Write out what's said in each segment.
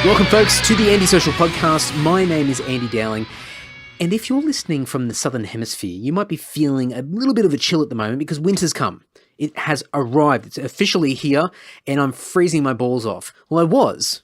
Welcome, folks, to the Andy-Social Podcast. My name is Andy Dowling, and if you're listening from the Southern Hemisphere, you might be feeling a little bit of a chill at the moment because winter's come. It has arrived. It's officially here, and I'm freezing my balls off. Well, I was,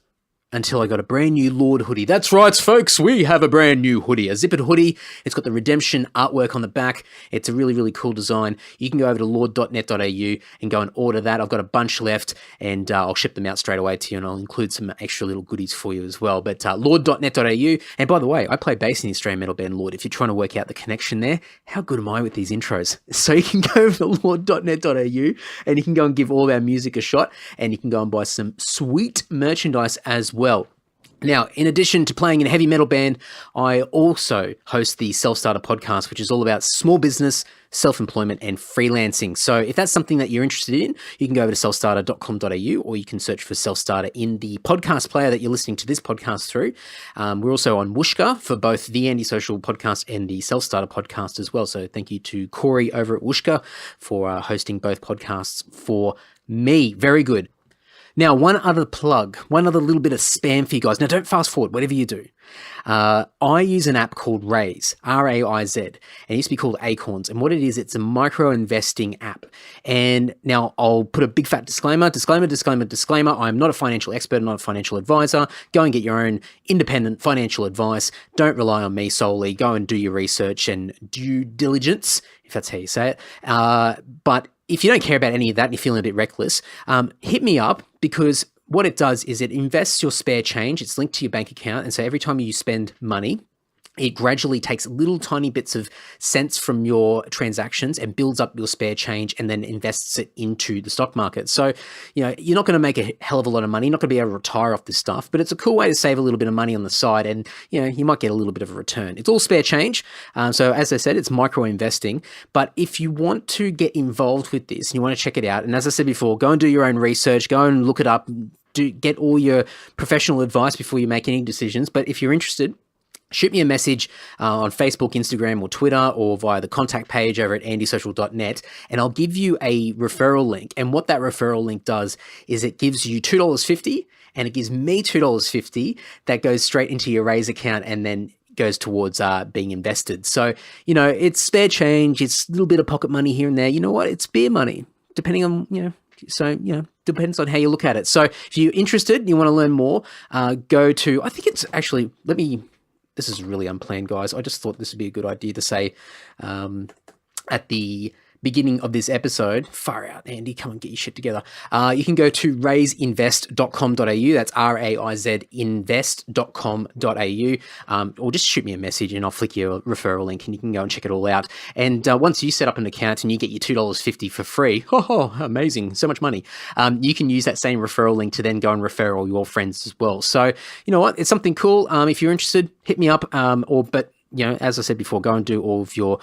until I got a brand new Lord hoodie. That's right, folks, we have a brand new hoodie, a zippered hoodie. It's got the redemption artwork on the back. It's a really, really cool design. You can go over to lord.net.au and go and order that. I've got a bunch left, and I'll ship them out straight away to you, and I'll include some extra little goodies for you as well. But lord.net.au, and by the way, I play bass in the Australian metal band Lord. If you're trying to work out the connection there, how good am I with these intros? So you can go over to lord.net.au, and you can go and give all our music a shot, and you can go and buy some sweet merchandise as well. Now, in addition to playing in a heavy metal band, I also host the Self-Starter podcast, which is all about small business, self-employment, and freelancing. So if that's something that you're interested in, you can go over to selfstarter.com.au, or you can search for Self-Starter in the podcast player that you're listening to this podcast through. We're also on Whooshkaa for both the Andy-Social podcast and the Self-Starter podcast as well. So thank you to Corey over at Whooshkaa for hosting both podcasts for me. Very good. Now, one other little bit of spam for you guys. Now, don't fast forward, whatever you do. I use an app called Raise, R-A-I-Z, and it used to be called Acorns. And what it is, it's a micro investing app. And now I'll put a big fat disclaimer. I'm not a financial expert, I'm not a financial advisor. Go and get your own independent financial advice. Don't rely on me solely. Go and do your research and due diligence, if that's how you say it. But if you don't care about any of that and you're feeling a bit reckless, hit me up, because what it does is it invests your spare change. It's linked to your bank account. And so every time you spend money, it gradually takes little tiny bits of cents from your transactions and builds up your spare change and then invests it into the stock market. So, you're not going to make a hell of a lot of money. You're not going to be able to retire off this stuff, but it's a cool way to save a little bit of money on the side, and, you might get a little bit of a return. It's all spare change. So as I said, it's micro investing. But if you want to get involved with this and you want to check it out, and as I said before, go and do your own research, go and look it up, get all your professional advice before you make any decisions. But if you're interested, shoot me a message on Facebook, Instagram, or Twitter, or via the contact page over at andysocial.net, and I'll give you a referral link. And what that referral link does is it gives you $2.50, and it gives me $2.50 that goes straight into your Raise account and then goes towards being invested. So, it's spare change, it's a little bit of pocket money here and there. You know what? It's beer money, depending on, depends on how you look at it. So if you're interested and you want to learn more, go to, I think it's actually, this is really unplanned, guys. I just thought this would be a good idea to say at the beginning of this episode. Far out, Andy, come and get your shit together. You can go to raiseinvest.com.au. That's R-A-I-Z invest.com.au. Or just shoot me a message and I'll flick you a referral link and you can go and check it all out. And once you set up an account and you get your $2.50 for free, amazing, so much money, you can use that same referral link to then go and refer all your friends as well. So, you know what? It's something cool. If you're interested, hit me up. As I said before, go and do all of your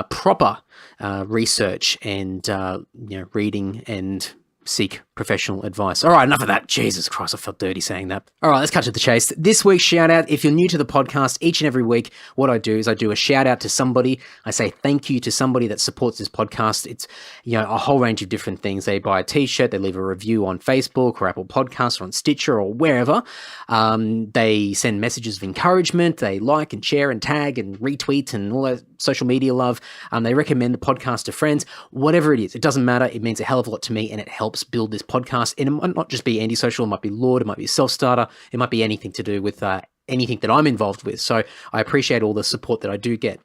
proper research and, reading and seek professional advice. All right, enough of that. Jesus Christ, I felt dirty saying that. All right, let's cut to the chase. This week's shout out, if you're new to the podcast, each and every week, what I do is I do a shout out to somebody. I say thank you to somebody that supports this podcast. It's, a whole range of different things. They buy a t-shirt, they leave a review on Facebook or Apple Podcasts or on Stitcher or wherever. They send messages of encouragement. They like and share and tag and retweet and all that social media love. They recommend the podcast to friends. Whatever it is, it doesn't matter. It means a hell of a lot to me, and it helps build this podcast. And it might not just be Andy-Social, it might be Lord, it might be Self-Starter, it might be anything to do with anything that I'm involved with. So I appreciate all the support that I do get.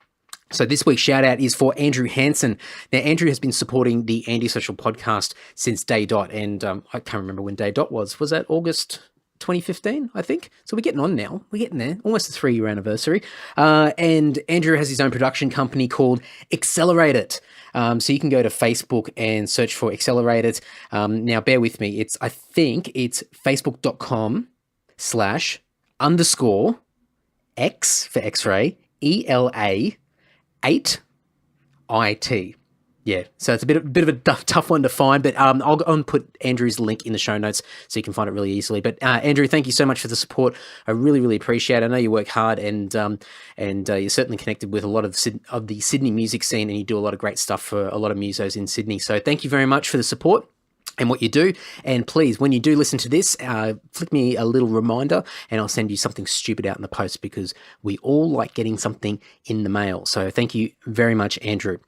So this week's shout out is for Andrew Hansen. Now, Andrew has been supporting the Andy-Social podcast since day dot, and I can't remember when day dot was. Was that August 2015, I think? So we're getting on now. We're getting there. Almost a 3-year anniversary. And Andrew has his own production company called Accelerate It. So you can go to Facebook and search for Accelerate It. Now, bear with me. I think it's facebook.com/_X for X-ray, ELA 8IT. Yeah, so it's a bit of a tough one to find, but I'll go and put Andrew's link in the show notes so you can find it really easily. But Andrew, thank you so much for the support. I really, really appreciate it. I know you work hard, and you're certainly connected with a lot of the Sydney music scene, and you do a lot of great stuff for a lot of musos in Sydney. So thank you very much for the support. and what you do. And please, when you do listen to this, flick me a little reminder and I'll send you something stupid out in the post, because we all like getting something in the mail. So thank you very much, Andrew.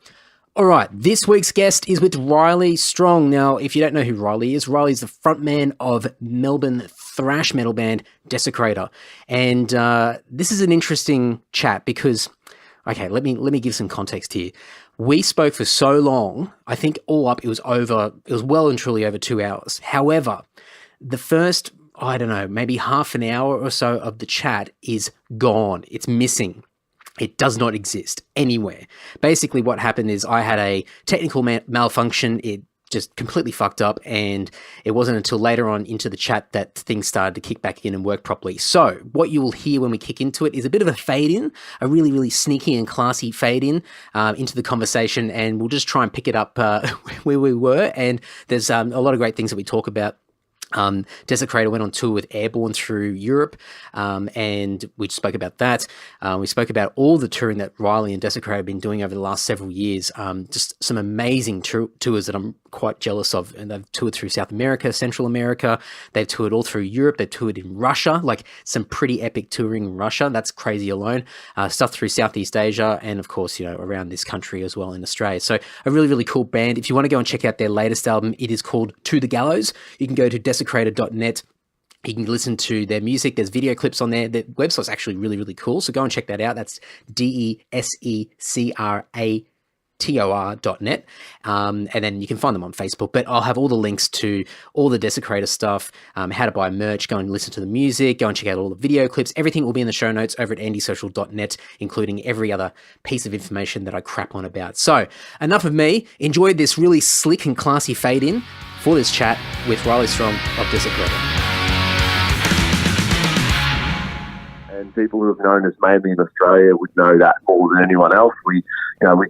All right, this week's guest is with Riley Strong. Now, if you don't know who Riley is the frontman of Melbourne thrash metal band Desecrator. And this is an interesting chat because, okay, let me give some context here. We spoke for so long, I think all up it was well and truly over 2 hours. However, the first, I don't know, maybe half an hour or so of the chat is gone. It's missing. It does not exist anywhere. Basically what happened is I had a technical malfunction. It just completely fucked up, and it wasn't until later on into the chat that things started to kick back in and work properly. So what you will hear when we kick into it is a bit of a fade in, a really, really sneaky and classy fade in into the conversation, and we'll just try and pick it up where we were. And there's a lot of great things that we talk about. Desecrator went on tour with Airborne through Europe, and we spoke about that. We spoke about all the touring that Riley and Desecrator have been doing over the last several years. Just some amazing tours that I'm quite jealous of. And they've toured through South America, Central America. They've toured all through Europe. They've toured in Russia, like some pretty epic touring in Russia. That's crazy alone. Stuff through Southeast Asia, and of course, around this country as well in Australia. So a really, really cool band. If you want to go and check out their latest album, it is called To the Gallows. You can go to desecrator.net. You can listen to their music. There's video clips on there. Their website's actually really, really cool. So go and check that out. That's desecrator.net. And then you can find them on Facebook. But I'll have all the links to all the Desecrator stuff, how to buy merch, go and listen to the music, go and check out all the video clips. Everything will be in the show notes over at andysocial.net, including every other piece of information that I crap on about. So enough of me. Enjoyed this really slick and classy fade in for this chat with Riley Strong of Desecrator. And people who have known us mainly in Australia would know that more than anyone else. We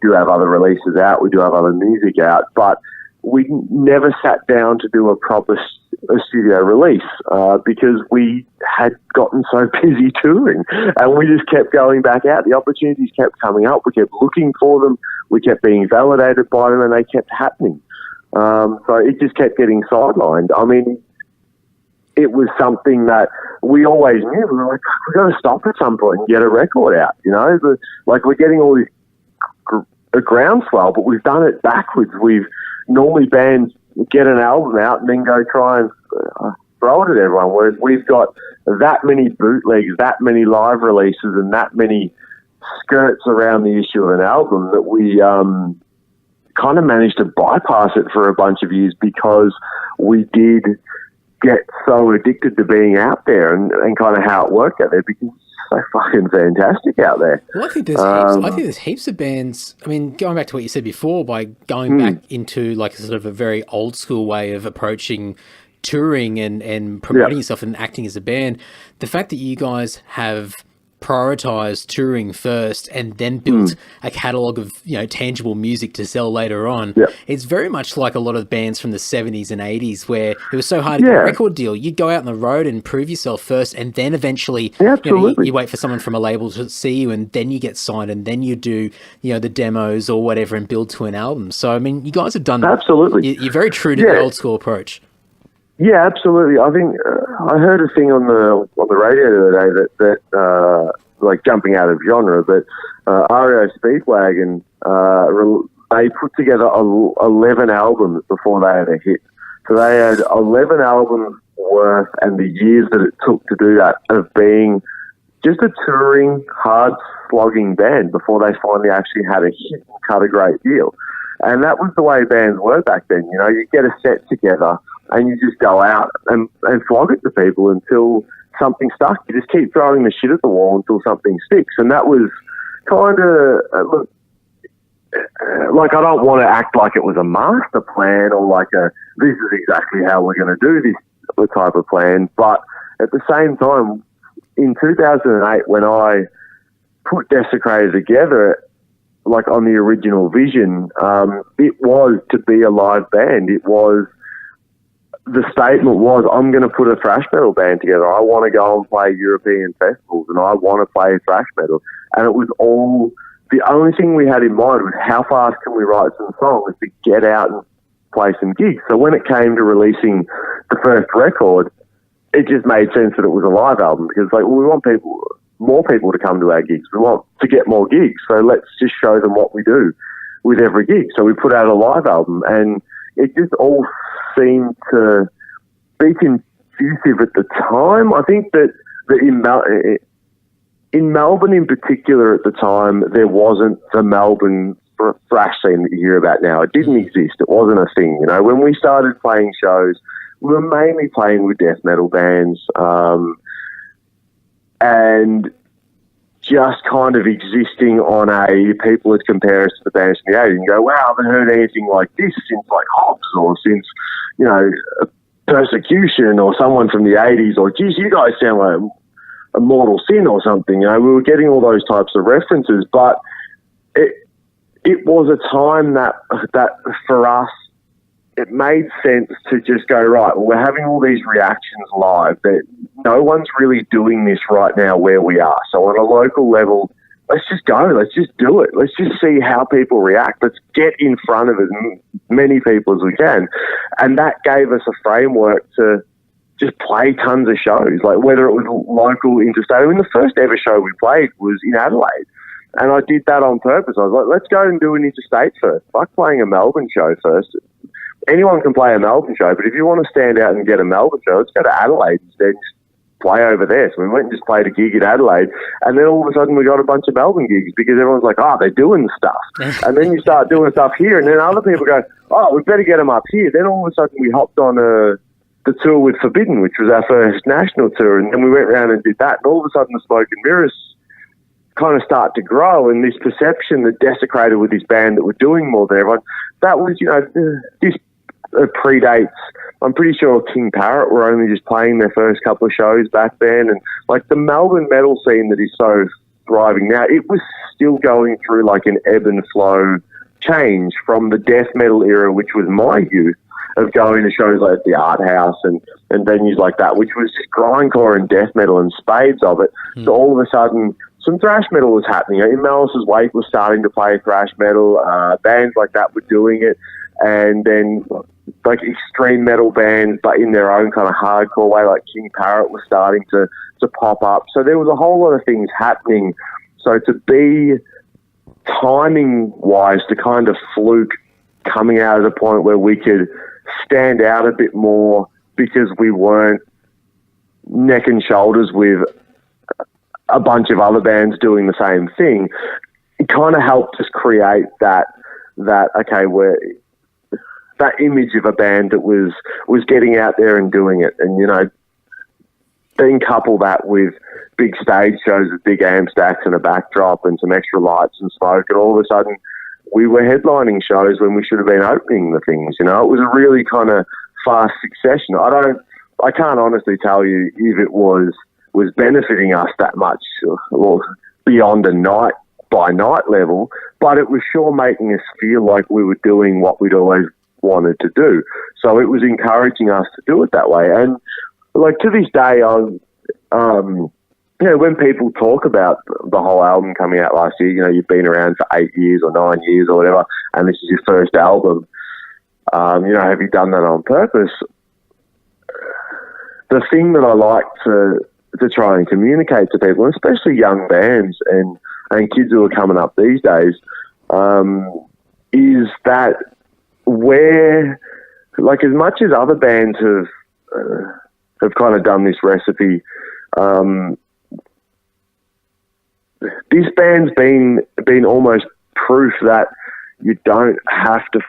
do have other releases out, we do have other music out, but we never sat down to do a proper studio release because we had gotten so busy touring, and we just kept going back out. The opportunities kept coming up. We kept looking for them. We kept being validated by them, and they kept happening. So it just kept getting sidelined. I mean, it was something that we always knew. We were like, we've got to stop at some point and get a record out, Like, we're getting all this a groundswell, but we've done it backwards. Normally bands get an album out and then go try and throw it at everyone, whereas we've got that many bootlegs, that many live releases, and that many skirts around the issue of an album that we kind of managed to bypass it for a bunch of years because we did get so addicted to being out there and kind of how it worked out there, because it's so fucking fantastic out there. Well, I think there's heaps of bands. I mean, going back to what you said before, by going back into like sort of a very old school way of approaching touring and promoting yourself and acting as a band, the fact that you guys have prioritized touring first and then built a catalog of tangible music to sell later on. It's very much like a lot of bands from the 70s and 80s where it was so hard to get a record deal. You'd go out on the road and prove yourself first, and then eventually you wait for someone from a label to see you, and then you get signed, and then you do the demos or whatever and build to an album. So I mean, you guys have done you're very true to the old school approach. Yeah, absolutely. I think I heard a thing on the radio the other day that like jumping out of genre, but REO Speedwagon they put together 11 albums before they had a hit. So they had 11 albums worth, and the years that it took to do that, of being just a touring, hard slogging band before they finally actually had a hit and cut a great deal. And that was the way bands were back then. You get a set together and you just go out and flog it to people until something stuck. You just keep throwing the shit at the wall until something sticks. And that was kind of, like, I don't want to act like it was a master plan or like this is exactly how we're going to do this type of plan. But at the same time, in 2008, when I put Desecrator together, like on the original vision, it was to be a live band. The statement was, I'm going to put a thrash metal band together. I want to go and play European festivals, and I want to play thrash metal. And it was all, the only thing we had in mind was how fast can we write some songs to get out play some gigs. So when it came to releasing the first record, it just made sense that it was a live album because, like, we want more people to come to our gigs. We want to get more gigs. So let's just show them what we do with every gig. So we put out a live album, and it just all seemed to be conducive at the time. I think that in Melbourne in particular at the time, there wasn't the Melbourne thrash scene that you hear about now. It didn't exist. It wasn't a thing. You know, when we started playing shows, we were mainly playing with death metal bands, and just kind of existing on people would compare us to the bands from the 80s and go, wow, I haven't heard anything like this since like Hobbs or since, you know, Persecution or someone from the 80s, or geez, you guys sound like a Mortal Sin or something. You know, we were getting all those types of references, but it was a time that for us, it made sense to just go, right, well, we're having all these reactions live that no one's really doing this right now where we are. So on a local level, let's just go. Let's just do it. Let's just see how people react. Let's get in front of as many people as we can. And that gave us a framework to just play tons of shows, like whether it was local, interstate. I mean, the first ever show we played was in Adelaide. And I did that on purpose. I was like, let's go and do an interstate first. Fuck playing a Melbourne show first. Anyone can play a Melbourne show, but if you want to stand out and get a Melbourne show, let's go to Adelaide instead. Just play over there. So we went and just played a gig at Adelaide, and then all of a sudden we got a bunch of Melbourne gigs because everyone's like, oh, they're doing stuff. And then you start doing stuff here, and then other people go, oh, we better get them up here. Then all of a sudden we hopped on the tour with Forbidden, which was our first national tour, and then we went around and did that, and all of a sudden the Smoke and Mirrors kind of start to grow, and this perception that Desecrator with this band that were doing more than everyone, that was, you know, this predates, I'm pretty sure King Parrot were only just playing their first couple of shows back then, and like the Melbourne metal scene that is so thriving now, it was still going through like an ebb and flow change from the death metal era, which was my youth, of going to shows like the Art House and venues like that, which was just grindcore and death metal and spades of it. So all of a sudden, some thrash metal was happening. In Malice's wake was starting to play thrash metal. Bands like that were doing it. And then like extreme metal bands, but in their own kind of hardcore way, like King Parrot was starting to pop up. So there was a whole lot of things happening. So to be timing-wise, to kind of fluke coming out of the point where we could stand out a bit more because we weren't neck and shoulders with a bunch of other bands doing the same thing, it kind of helped us create that okay, where that image of a band that was getting out there and doing it. And, you know, then couple that with big stage shows with big amp stacks and a backdrop and some extra lights and smoke, and all of a sudden we were headlining shows when we should have been opening the things. You know, it was a really kind of fast succession. I can't honestly tell you if it was benefiting us that much or beyond a night by night level, but it was sure making us feel like we were doing what we'd always wanted to do. So it was encouraging us to do it that way. And like to this day, you know, when people talk about the whole album coming out last year, you know, you've been around for 8 years or 9 years or whatever, and this is your first album, you know, have you done that on purpose? The thing that I like to try and communicate to people, especially young bands and kids who are coming up these days, is that where, like, as much as other bands have kind of done this recipe, this band's been almost proof that you don't have to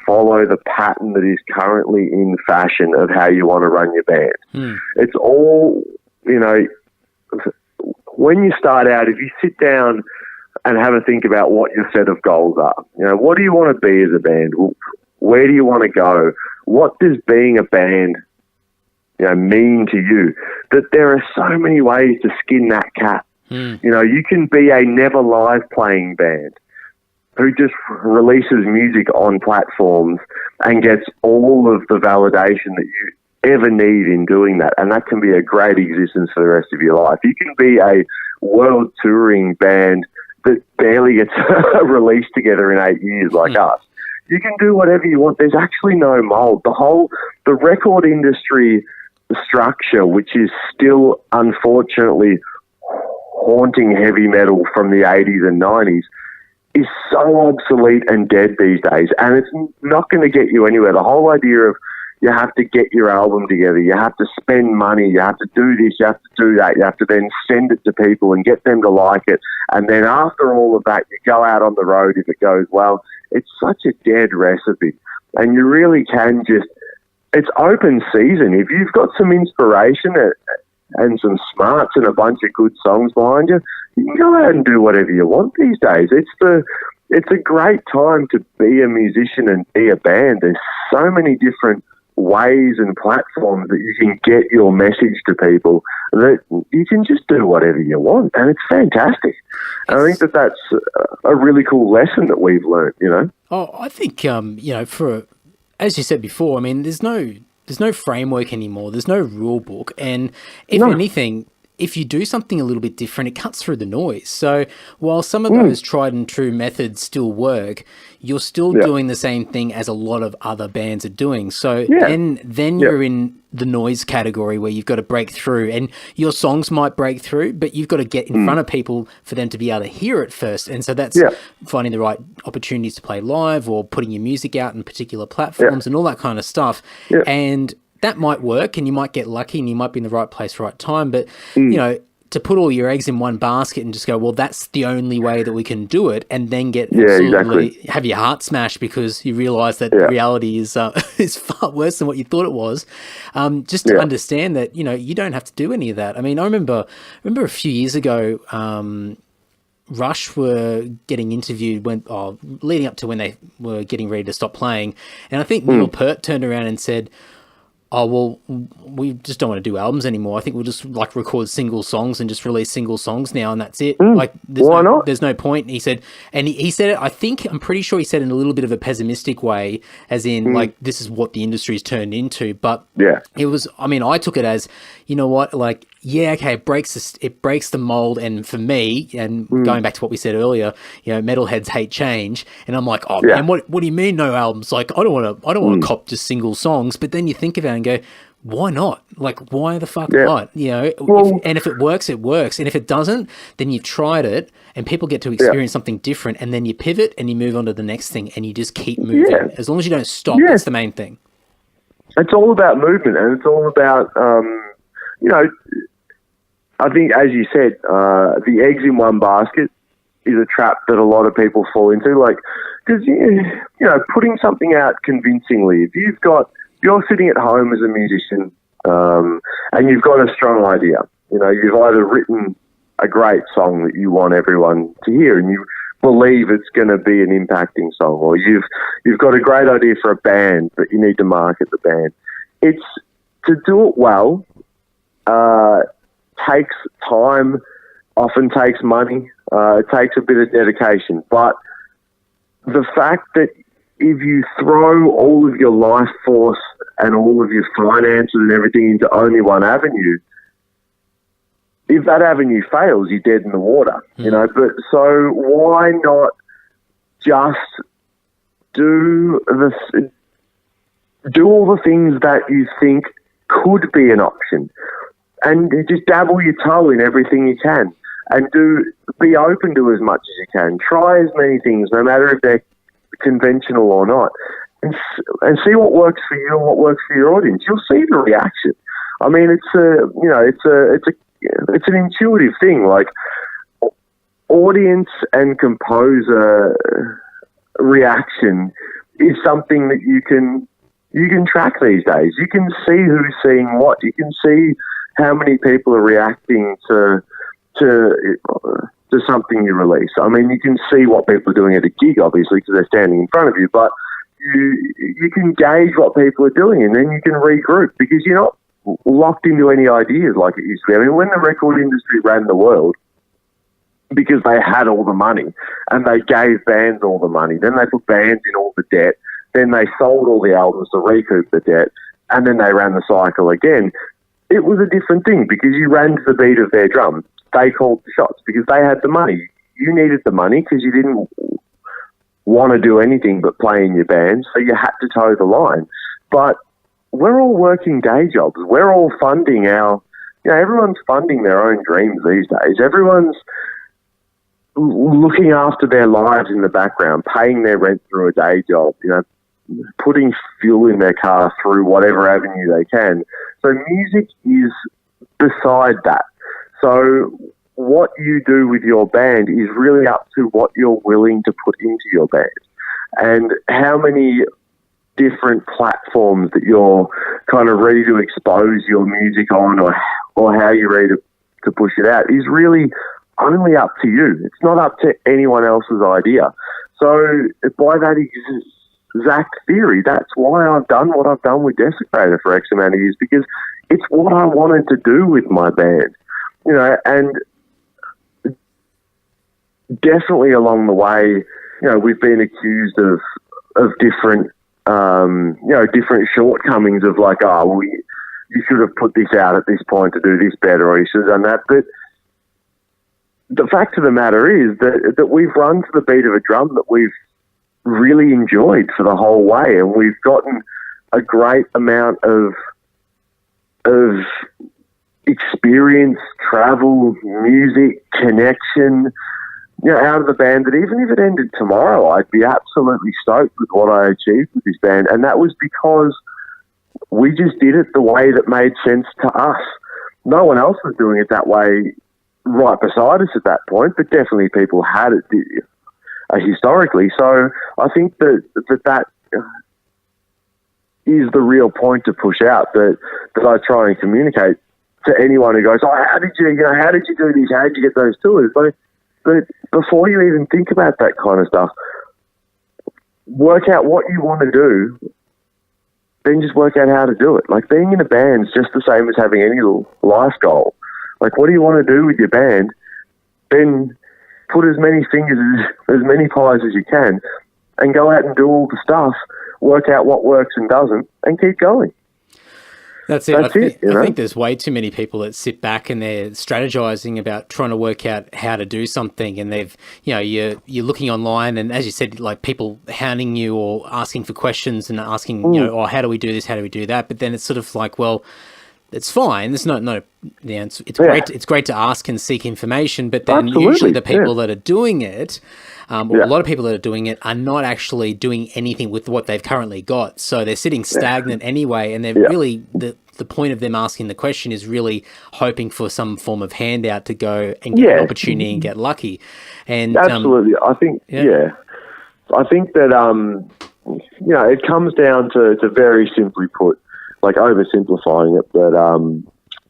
follow the pattern that is currently in fashion of how you want to run your band. It's all, you know, when you start out, if you sit down and have a think about what your set of goals are, you know, what do you want to be as a band? Where do you want to go? What does being a band, you know, mean to you? That there are so many ways to skin that cat. You know, you can be a never live playing band who just releases music on platforms and gets all of the validation that you ever need in doing that. And that can be a great existence for the rest of your life. You can be a world touring band that barely gets released together in 8 years like us. You can do whatever you want. There's actually no mold. The record industry structure, which is still unfortunately haunting heavy metal from the 80s and 90s, is so obsolete and dead these days, and it's not going to get you anywhere. The whole idea of you have to get your album together, you have to spend money, you have to do this, you have to do that, you have to then send it to people and get them to like it, and then after all of that, you go out on the road if it goes well. It's such a dead recipe, and you really can just, it's open season. If you've got some inspiration and some smarts and a bunch of good songs behind you, you can go out and do whatever you want these days. It's a great time to be a musician and be a band. There's so many different ways and platforms that you can get your message to people that you can just do whatever you want, and it's fantastic. And I think that's a really cool lesson that we've learned, you know. Oh, I think for, as you said before, I mean, there's no framework anymore. There's no rule book, and if anything, if you do something a little bit different, it cuts through the noise. So while some of those tried and true methods still work, you're still doing the same thing as a lot of other bands are doing. So then you're in the noise category where you've got to break through, and your songs might break through, but you've got to get in front of people for them to be able to hear it first. And so that's finding the right opportunities to play live or putting your music out in particular platforms and all that kind of stuff. Yeah. And that might work, and you might get lucky, and you might be in the right place, right time. But, you know, to put all your eggs in one basket and just go, well, that's the only way that we can do it, and then get have your heart smashed because you realise that the reality is far worse than what you thought it was. Just to understand that, you know, you don't have to do any of that. I mean, I remember a few years ago, Rush were getting interviewed leading up to when they were getting ready to stop playing, and I think Neil Peart turned around and said, oh, well, we just don't want to do albums anymore. I think we'll just record single songs and just release single songs now, and that's it. Why not? There's no point. He said, and he said it, I'm pretty sure he said it in a little bit of a pessimistic way, as in this is what the industry's turned into. But it was, I mean, I took it as, you know what, okay, it breaks the mold. And for me, and going back to what we said earlier, you know, metalheads hate change. And I'm like, oh man, what do you mean no albums? I don't want to cop just single songs. But then you think about it and go, why not? Why the fuck not? You know, if it works, it works. And if it doesn't, then you've tried it, and people get to experience something different, and then you pivot and you move on to the next thing, and you just keep moving. As long as you don't stop, that's the main thing. It's all about movement, and it's all about, you know, I think, as you said, the eggs in one basket is a trap that a lot of people fall into. Because, you know, putting something out convincingly, if you're sitting at home as a musician and you've got a strong idea, you know, you've either written a great song that you want everyone to hear and you believe it's going to be an impacting song, or you've got a great idea for a band, but you need to market the band. It's to do it well, takes time, often takes money, it takes a bit of dedication. But the fact that if you throw all of your life force and all of your finances and everything into only one avenue, if that avenue fails, you're dead in the water, you know. But so why not just do all the things that you think could be an option, and just dabble your toe in everything you can, and be open to as much as you can. Try as many things, no matter if they're conventional or not, and see what works for you and what works for your audience. You'll see the reaction. I mean, it's an intuitive thing. Audience and composer reaction is something that you can track these days. You can see who's seeing what. You can see how many people are reacting to something you release. I mean, you can see what people are doing at a gig, obviously, because they're standing in front of you, but you can gauge what people are doing, and then you can regroup, because you're not locked into any ideas like it used to be. I mean, when the record industry ran the world, because they had all the money and they gave bands all the money, then they put bands in all the debt, then they sold all the albums to recoup the debt, and then they ran the cycle again. It was a different thing, because you ran to the beat of their drum. They called the shots because they had the money. You needed the money because you didn't want to do anything but play in your band, so you had to toe the line. But we're all working day jobs. We're all funding everyone's funding their own dreams these days. Everyone's looking after their lives in the background, paying their rent through a day job, putting fuel in their car through whatever avenue they can. So music is beside that. So what you do with your band is really up to what you're willing to put into your band and how many different platforms that you're kind of ready to expose your music on, or how you're ready to push it out is really only up to you. It's not up to anyone else's idea. So by that exact theory, that's why I've done what I've done with Desecrator for X amount of years, because it's what I wanted to do with my band, and definitely along the way, we've been accused of different, different shortcomings of like, you should have put this out at this point to do this better, or you should have done that. But the fact of the matter is that we've run to the beat of a drum that we've really enjoyed for the whole way, and we've gotten a great amount of experience, travel, music, connection, out of the band, that even if it ended tomorrow, I'd be absolutely stoked with what I achieved with this band. And that was because we just did it the way that made sense to us. No one else was doing it that way right beside us at that point, but definitely people had it historically. So I think that is the real point to push out, that I try and communicate to anyone who goes, how did you do this? How did you get those tours? But before you even think about that kind of stuff, work out what you want to do, then just work out how to do it. Like, being in a band is just the same as having any life goal. Like, what do you want to do with your band? Then put as many fingers, as many pies as you can, and go out and do all the stuff, work out what works and doesn't, and keep going. That's it. I think there's way too many people that sit back and they're strategizing about trying to work out how to do something, and you're looking online, and as you said, like, people hounding you or asking for questions and asking, how do we do this? How do we do that? But then it's sort of like, well, it's fine. There's it's great. It's great to ask and seek information, but then usually the people that are doing it, or a lot of people that are doing it, are not actually doing anything with what they've currently got. So they're sitting stagnant anyway, and they're really the point of them asking the question is really hoping for some form of handout to go and get an opportunity and get lucky. And absolutely, I think I think that it comes down to very simply put, like, oversimplifying it, but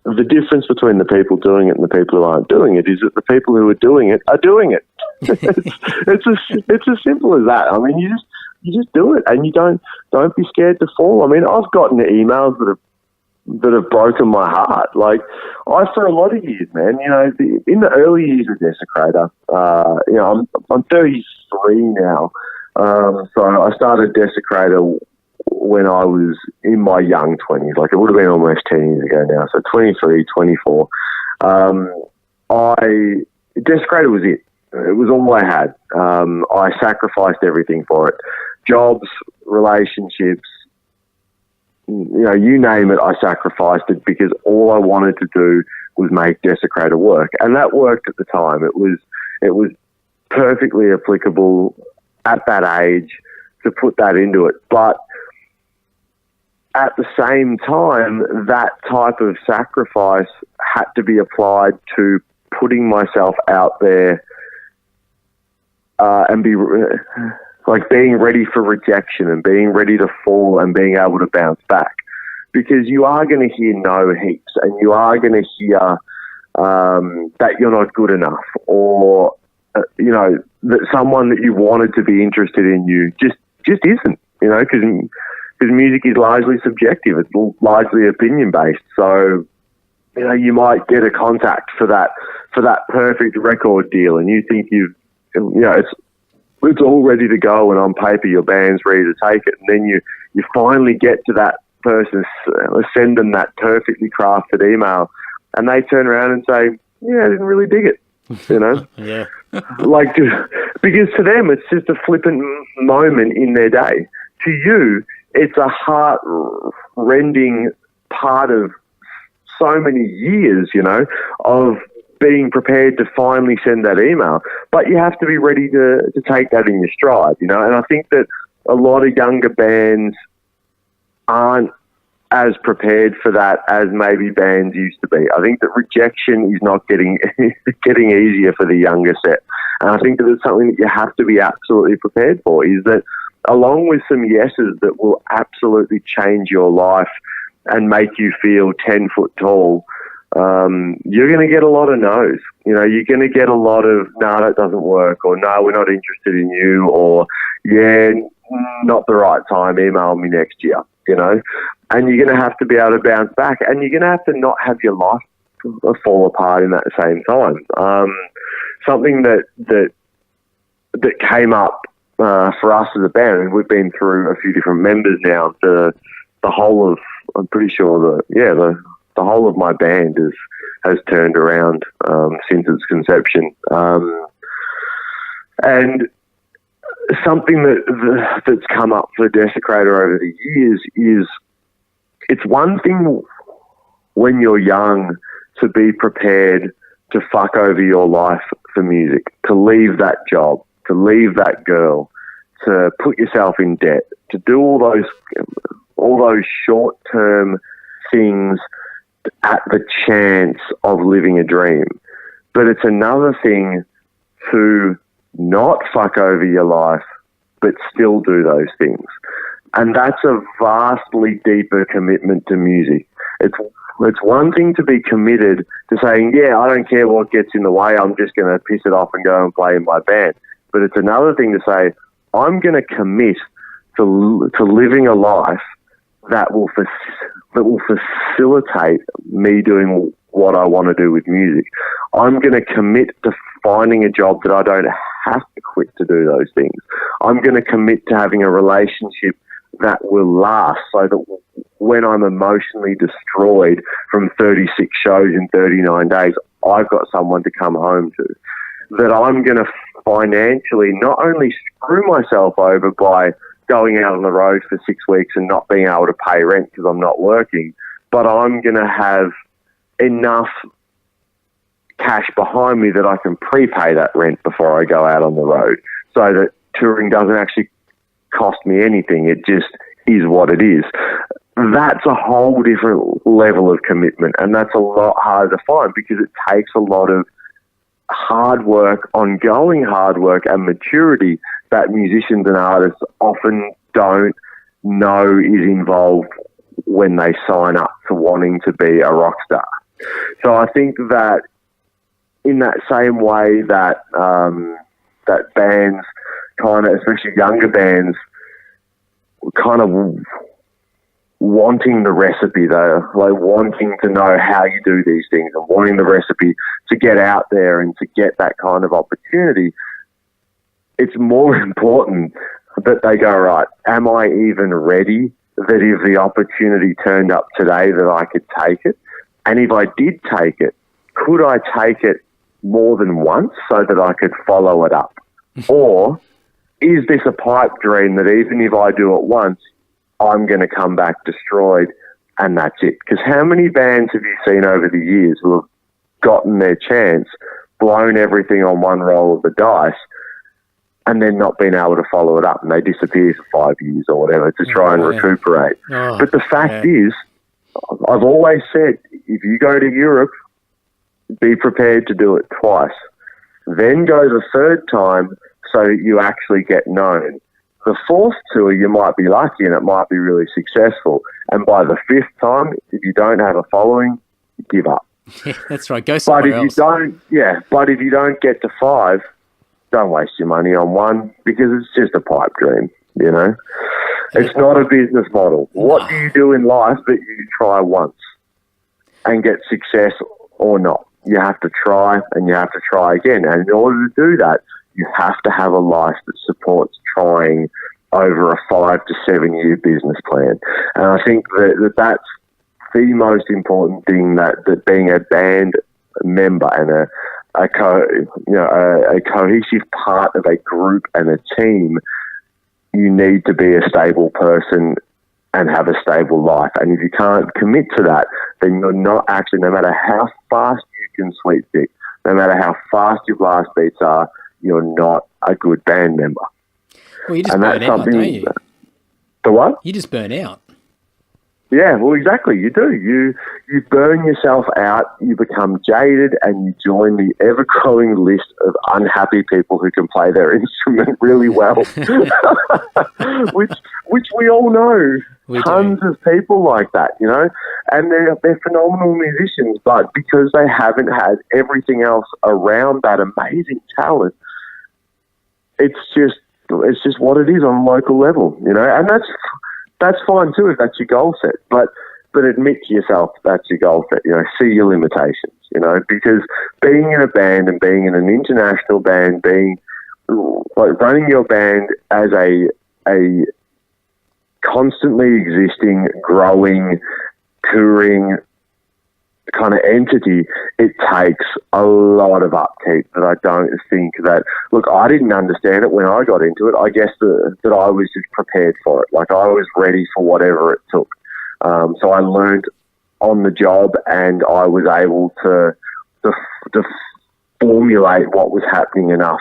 the difference between the people doing it and the people who aren't doing it is that the people who are doing it are doing it. it's as simple as that. I mean, you just do it, and you don't be scared to fall. I mean, I've gotten emails that have broken my heart. Like, for a lot of years, man, in the early years of Desecrator, I'm 33 now, so I started Desecrator when I was in my young 20s. Like, it would have been almost 10 years ago now, so 23, 24. Desecrator was it. It was all I had. I sacrificed everything for it. Jobs, relationships, you name it, I sacrificed it, because all I wanted to do was make Desecrator work. And that worked at the time. It was perfectly applicable at that age to put that into it. But at the same time, that type of sacrifice had to be applied to putting myself out there and being ready for rejection and being ready to fall and being able to bounce back. Because you are going to hear no heaps, and you are going to hear that you're not good enough, or that someone that you wanted to be interested in you just isn't. Because music is largely subjective. It's largely opinion based. So you might get a contact for that perfect record deal, and you think it's all ready to go, and on paper your band's ready to take it, and then you finally get to that person, send them that perfectly crafted email, and they turn around and say, I didn't really dig it. you know? Yeah. Like, because to them, it's just a flippant moment in their day. To you, it's a heart-rending part of so many years, you know, of being prepared to finally send that email. But you have to be ready to take that in your stride, you know. And I think that a lot of younger bands aren't as prepared for that as maybe bands used to be. I think that rejection is not getting easier for the younger set. And I think that it's something that you have to be absolutely prepared for, is that along with some yeses that will absolutely change your life and make you feel 10 foot tall, you're going to get a lot of no's. You know, you're going to get a lot of, no, that doesn't work, or no, we're not interested in you, or yeah, not the right time, email me next year, you know. And you're going to have to be able to bounce back, and you're going to have to not have your life fall apart in that same time. Something that came up for us as a band, and we've been through a few different members now. The whole of, I'm pretty sure the whole of my band has turned around since its conception. And something that's come up for Desecrator over the years is, it's one thing when you're young to be prepared to fuck over your life for music, to leave that job, to leave that girl, to put yourself in debt, to do all those short-term things at the chance of living a dream. But it's another thing to not fuck over your life, but still do those things. And that's a vastly deeper commitment to music. It's one thing to be committed to saying, yeah, I don't care what gets in the way, I'm just going to piss it off and go and play in my band. But it's another thing to say, I'm going to commit to living a life that will facilitate me doing what I want to do with music. I'm going to commit to finding a job that I don't have to quit to do those things. I'm going to commit to having a relationship that will last, so that when I'm emotionally destroyed from 36 shows in 39 days, I've got someone to come home to. That I'm going to financially not only screw myself over by going out on the road for 6 weeks and not being able to pay rent because I'm not working, but I'm going to have enough cash behind me that I can prepay that rent before I go out on the road, so that touring doesn't actually cost me anything. It just is what it is. That's a whole different level of commitment, and that's a lot harder to find because it takes a lot of hard work, ongoing hard work and maturity that musicians and artists often don't know is involved when they sign up to wanting to be a rock star. So I think that in that same way that that bands kind of, especially younger bands, kind of wanting the recipe though, like wanting to know how you do these things and wanting the recipe to get out there and to get that kind of opportunity, it's more important that they go, right, am I even ready that if the opportunity turned up today that I could take it? And if I did take it, could I take it more than once so that I could follow it up? Or is this a pipe dream that even if I do it once, I'm going to come back destroyed and that's it? Because how many bands have you seen over the years who have gotten their chance, blown everything on one roll of the dice, and then not been able to follow it up, and they disappear for 5 years or whatever to try and recuperate? But the fact is, I've always said, if you go to Europe, be prepared to do it twice. Then go the third time so you actually get known. The fourth tour, you might be lucky and it might be really successful. And by the fifth time, if you don't have a following, give up. Yeah, that's right. Go somewhere else. But if you don't get to 5, don't waste your money on 1 because it's just a pipe dream, you know? It's not a business model. What do you do in life that you try once and get success or not? You have to try and you have to try again. And in order to do that, you have to have a life that supports trying over a 5 to 7 year business plan. And I think that's the most important thing that being a band member and a cohesive part of a group and a team, you need to be a stable person and have a stable life. And if you can't commit to that, then you're not actually, no matter how fast you can sweep stick, no matter how fast your blast beats are, you're not a good band member. Well, you just burn out, don't you? The what? You just burn out. Yeah, well, exactly. You do. You burn yourself out, you become jaded, and you join the ever-growing list of unhappy people who can play their instrument really well, which we all know. Tons of people like that, you know, and they're phenomenal musicians, but because they haven't had everything else around that amazing talent, it's just what it is on a local level, you know, and that's fine too if that's your goal set, but admit to yourself that's your goal set, you know, see your limitations, you know, because being in a band and being in an international band, being like running your band as a constantly existing, growing, touring kind of entity, it takes a lot of upkeep that I don't think that, look, I didn't understand it when I got into it. I guess that I was just prepared for it. Like I was ready for whatever it took. So I learned on the job and I was able to formulate what was happening enough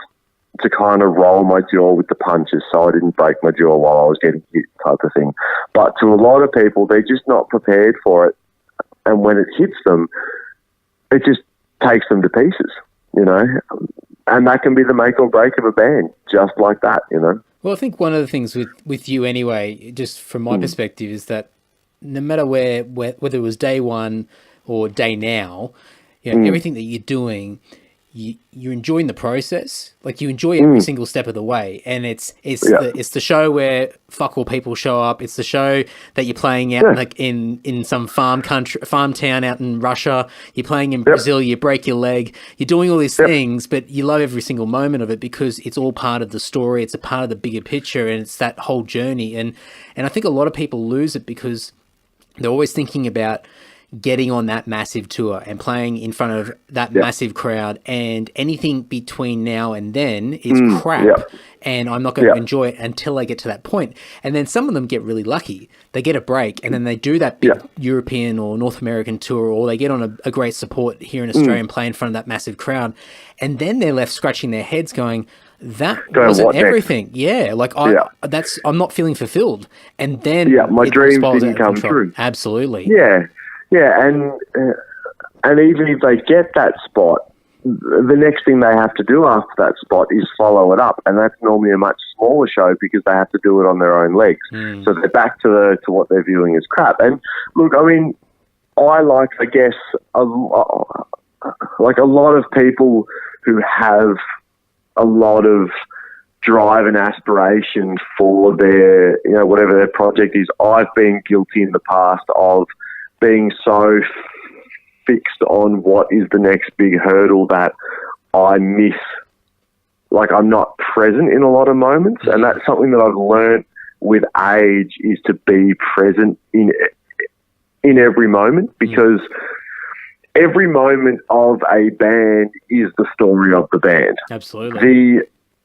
to kind of roll my jaw with the punches so I didn't break my jaw while I was getting hit type of thing. But to a lot of people, they're just not prepared for it. And when it hits them, it just takes them to pieces, you know. And that can be the make or break of a band, just like that, you know. Well, I think one of the things with you anyway, just from my perspective, is that no matter whether it was day one or day now, you know, everything that you're doing, you're enjoying the process. Like you enjoy every single step of the way, and it's the show where fuck all people show up. It's the show that you're playing out like in some farm town out in Russia. You're playing in Brazil. You break your leg. You're doing all these things, but you love every single moment of it because it's all part of the story. It's a part of the bigger picture, and it's that whole journey. And I think a lot of people lose it because they're always thinking about getting on that massive tour and playing in front of that massive crowd, and anything between now and then is crap, and I'm not going to enjoy it until I get to that point. And then some of them get really lucky. They get a break, and then they do that big European or North American tour, or they get on a great support here in Australia and play in front of that massive crowd, and then they're left scratching their heads going, that wasn't everything. Next? Yeah, like I'm not feeling fulfilled. And then my dreams didn't come true. Absolutely. Yeah, and even if they get that spot, the next thing they have to do after that spot is follow it up, and that's normally a much smaller show because they have to do it on their own legs. So they're back to what they're viewing as crap. And look, I mean, I guess a lot of people who have a lot of drive and aspiration for their, you know, whatever their project is. I've been guilty in the past of being so fixed on what is the next big hurdle that I miss, like I'm not present in a lot of moments. And that's something that I've learned with age, is to be present in every moment, because every moment of a band is the story of the band. Absolutely.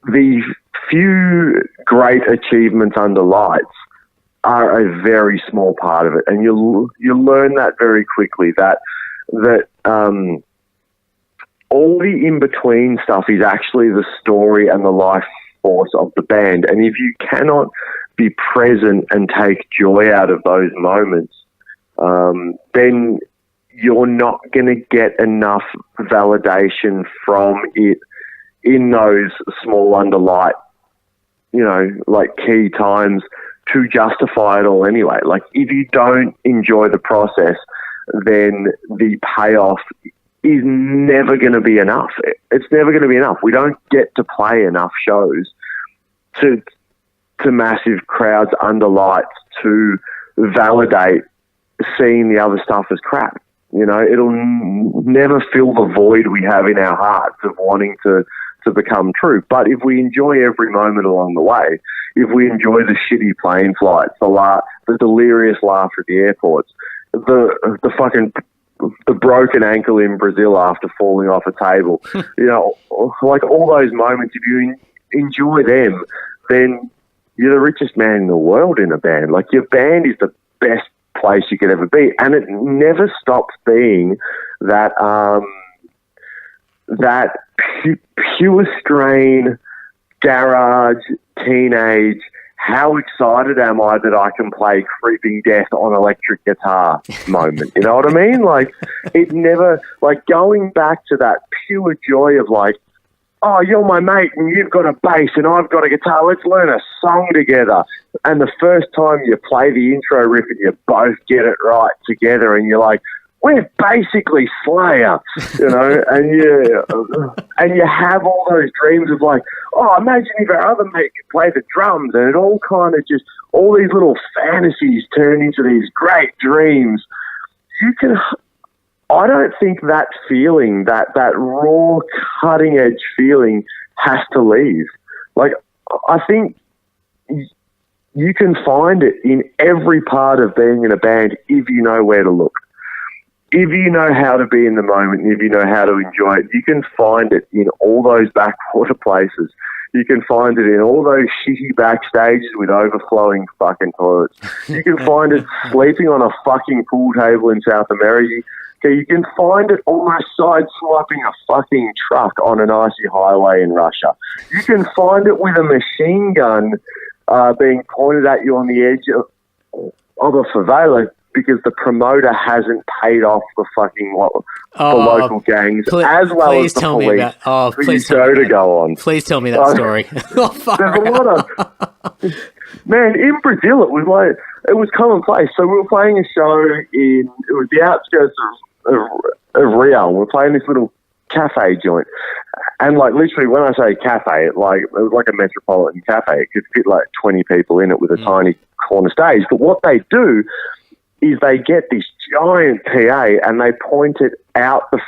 The few great achievements under lights are a very small part of it, and you'll learn that very quickly, that all the in-between stuff is actually the story and the life force of the band. And if you cannot be present and take joy out of those moments, then you're not going to get enough validation from it in those small underlight, you know, like key times to justify it all anyway. Like if you don't enjoy the process, then the payoff is never going to be enough. It's never going to be enough. We don't get to play enough shows to massive crowds under lights to validate seeing the other stuff as crap. You know, it'll never fill the void we have in our hearts of wanting to become true. But if we enjoy every moment along the way, if we enjoy the shitty plane flights, the delirious laughter at the airports, the fucking the broken ankle in Brazil after falling off a table. You know, like all those moments, if you enjoy them, then you're the richest man in the world in a band. Like, your band is the best place you could ever be. And it never stops being that, that pure strain, garage, teenage, how excited am I that I can play Creeping Death on electric guitar moment. You know what I mean? Like, it never, like, going back to that pure joy of, like, oh, you're my mate and you've got a bass and I've got a guitar. Let's learn a song together. And the first time you play the intro riff and you both get it right together and you're like, we're basically Slayer, you know, and you have all those dreams of like, oh, imagine if our other mate could play the drums, and it all kind of just, all these little fantasies turn into these great dreams. I don't think that feeling, that raw, cutting-edge feeling has to leave. Like, I think you can find it in every part of being in a band if you know where to look. If you know how to be in the moment, and if you know how to enjoy it, you can find it in all those backwater places. You can find it in all those shitty backstages with overflowing fucking toilets. You can find it sleeping on a fucking pool table in South America. You can find it almost side-swiping a fucking truck on an icy highway in Russia. You can find it with a machine gun being pointed at you on the edge of a favela because the promoter hasn't paid off the fucking the local gangs as well as the police for your show to go on. Please tell me that story. There's a lot of... Man, in Brazil, it was commonplace. So we were playing a show it was the outskirts of Rio. We're playing this little cafe joint. And, like, literally, when I say cafe, it was like a metropolitan cafe. It could fit, like, 20 people in it with a tiny corner stage. But what they do is they get this giant PA and they point it out the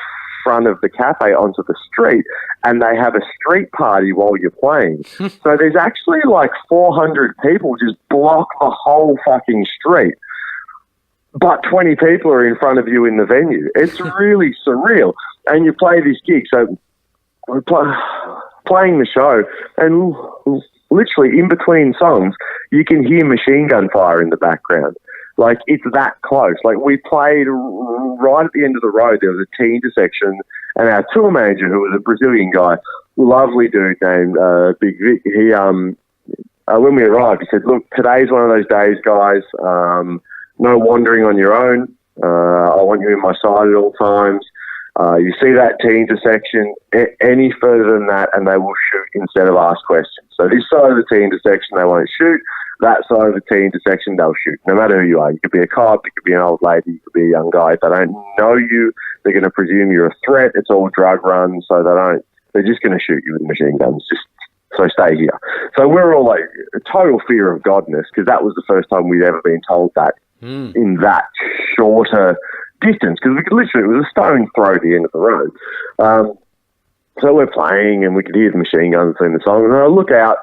front of the cafe onto the street, and they have a street party while you're playing. So there's actually like 400 people just block the whole fucking street, but 20 people are in front of you in the venue. It's really surreal. And you play this gig. So we're playing the show, and literally in between songs, you can hear machine gun fire in the background. Like, it's that close. Like, we played right at the end of the road. There was a T intersection, and our tour manager, who was a Brazilian guy, lovely dude named Big Vic, he, when we arrived, he said, look, today's one of those days, guys. No wandering on your own. I want you in my side at all times. You see that T intersection, any further than that, and they will shoot instead of ask questions. So this side of the T intersection, they won't shoot. That side of the T intersection, they'll shoot, no matter who you are. You could be a cop, you could be an old lady, you could be a young guy. If they don't know you, they're going to presume you're a threat. It's all drug runs, so they're just going to shoot you with machine guns. So stay here. So we're all like a total fear of godness, because that was the first time we'd ever been told that in that shorter distance, because it was a stone throw at the end of the road. So we're playing, and we could hear the machine guns in the song, and I look out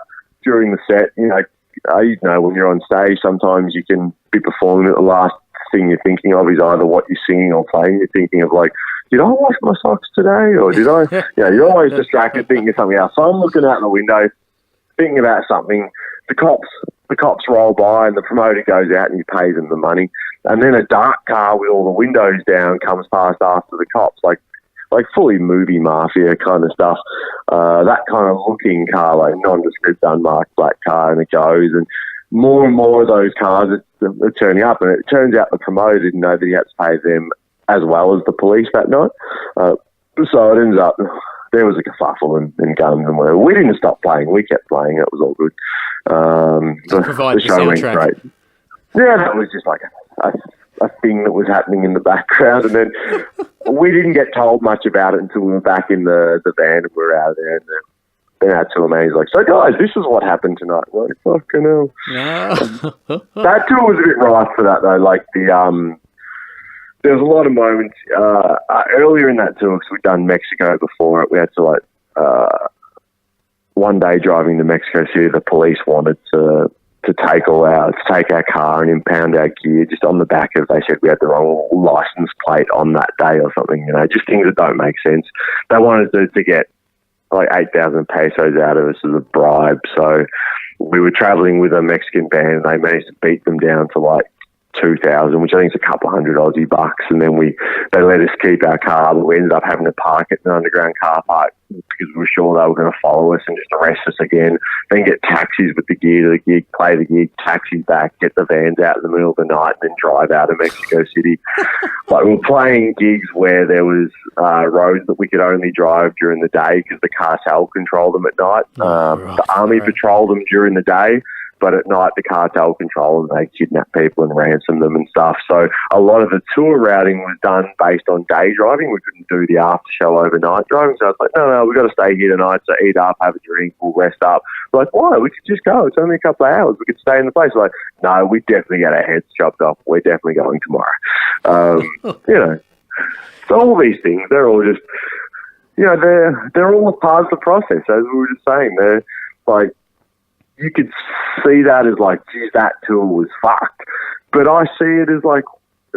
during the set, you know, when you're on stage, sometimes you can be performing it. The last thing you're thinking of is either what you're singing or playing. You're thinking of, like, did I wash my socks today? Or did I, you're always distracted thinking of something else. So I'm looking out the window, thinking about something. The cops roll by, and the promoter goes out and he pays them the money. And then a dark car with all the windows down comes past after the cops, like fully movie mafia kind of stuff. That kind of looking car, like nondescript unmarked black car, and it goes, and more of those cars are turning up, and it turns out the promoter didn't know that he had to pay them as well as the police that night. So it ends up there was a kerfuffle and guns and whatever. We didn't stop playing. We kept playing. It was all good. Provide the show went great. Yeah, that was just like a thing that was happening in the background, and then we didn't get told much about it until we were back in the van and we were out there, and then our tour manager's like, so guys, this is what happened tonight. I'm like, fucking hell. Yeah. That tour was a bit rife for that though. Like there was a lot of moments earlier in that tour, because we'd done Mexico before it. We had to one day driving to Mexico City, the police wanted to to take our car and impound our gear just on the back of, they said we had the wrong license plate on that day or something, just things that don't make sense. They wanted to get like 8,000 pesos out of us as a bribe. So we were traveling with a Mexican band and they managed to beat them down to like 2,000, which I think is a couple $100 Aussie bucks, and then they let us keep our car, but we ended up having to park at an underground car park because we were sure they were going to follow us and just arrest us again, then get taxis with the gear to the gig, play the gig, taxis back, get the vans out in the middle of the night, and then drive out of Mexico City. Like, we were playing gigs where there was roads that we could only drive during the day because the cartel controlled them at night. The army patrolled them during the day, but at night the cartel control them, they kidnap people and ransom them and stuff. So a lot of the tour routing was done based on day driving. We couldn't do the after show overnight driving. So I was like, no, we've got to stay here tonight. So eat up, have a drink, we'll rest up. We're like, why? We could just go. It's only a couple of hours. We could stay in the place. We're like, no, we definitely get our heads chopped off. We're definitely going tomorrow. So all these things, they're all just, they're all a part of the process. As we were just saying, they're like, you could see that as like, geez, that tour was fucked. But I see it as like,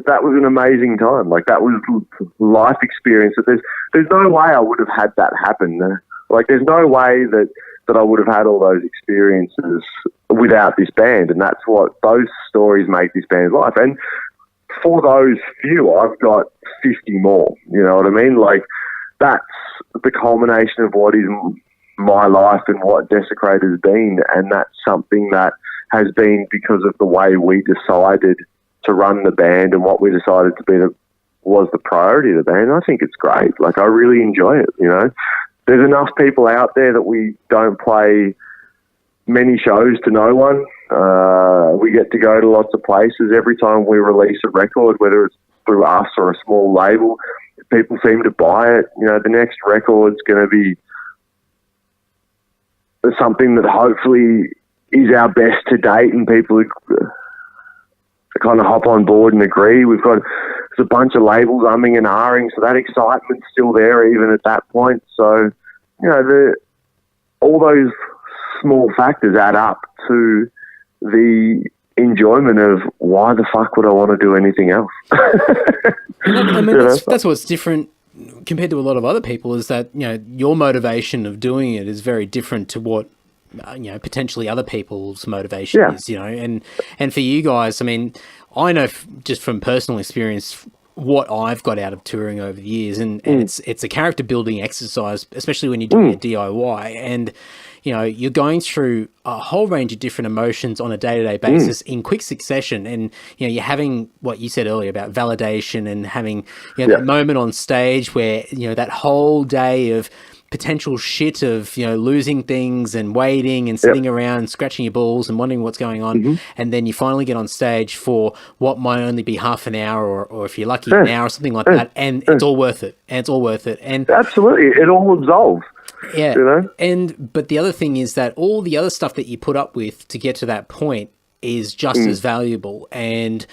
that was an amazing time. Like, that was life experience. There's no way I would have had that happen. Like, there's no way that I would have had all those experiences without this band. And that's what those stories make this band's life. And for those few, I've got 50 more. You know what I mean? Like, that's the culmination of what is my life and what Desecrator has been, and that's something that has been because of the way we decided to run the band and what we decided to be was the priority of the band. I think it's great. Like, I really enjoy it, There's enough people out there that we don't play many shows to no one. We get to go to lots of places. Every time we release a record, whether it's through us or a small label, people seem to buy it. The next record's going to be something that hopefully is our best to date, and people kind of hop on board and agree. There's a bunch of labels umming and ahhing, so that excitement's still there even at that point. So, all those small factors add up to the enjoyment of why the fuck would I want to do anything else? I mean, that's what's different compared to a lot of other people, is that, your motivation of doing it is very different to what, potentially other people's motivation is, and for you guys, I mean, I know just from personal experience what I've got out of touring over the years, and it's a character building exercise, especially when you're doing a DIY, and you're going through a whole range of different emotions on a day-to-day basis in quick succession. And, you're having what you said earlier about validation and having, that moment on stage where, that whole day of potential shit of, losing things and waiting and sitting around scratching your balls and wondering what's going on. And then you finally get on stage for what might only be half an hour or if you're lucky, an hour or something like that. And it's all worth it. And absolutely. It all absolves. Yeah. But the other thing is that all the other stuff that you put up with to get to that point is just as valuable, and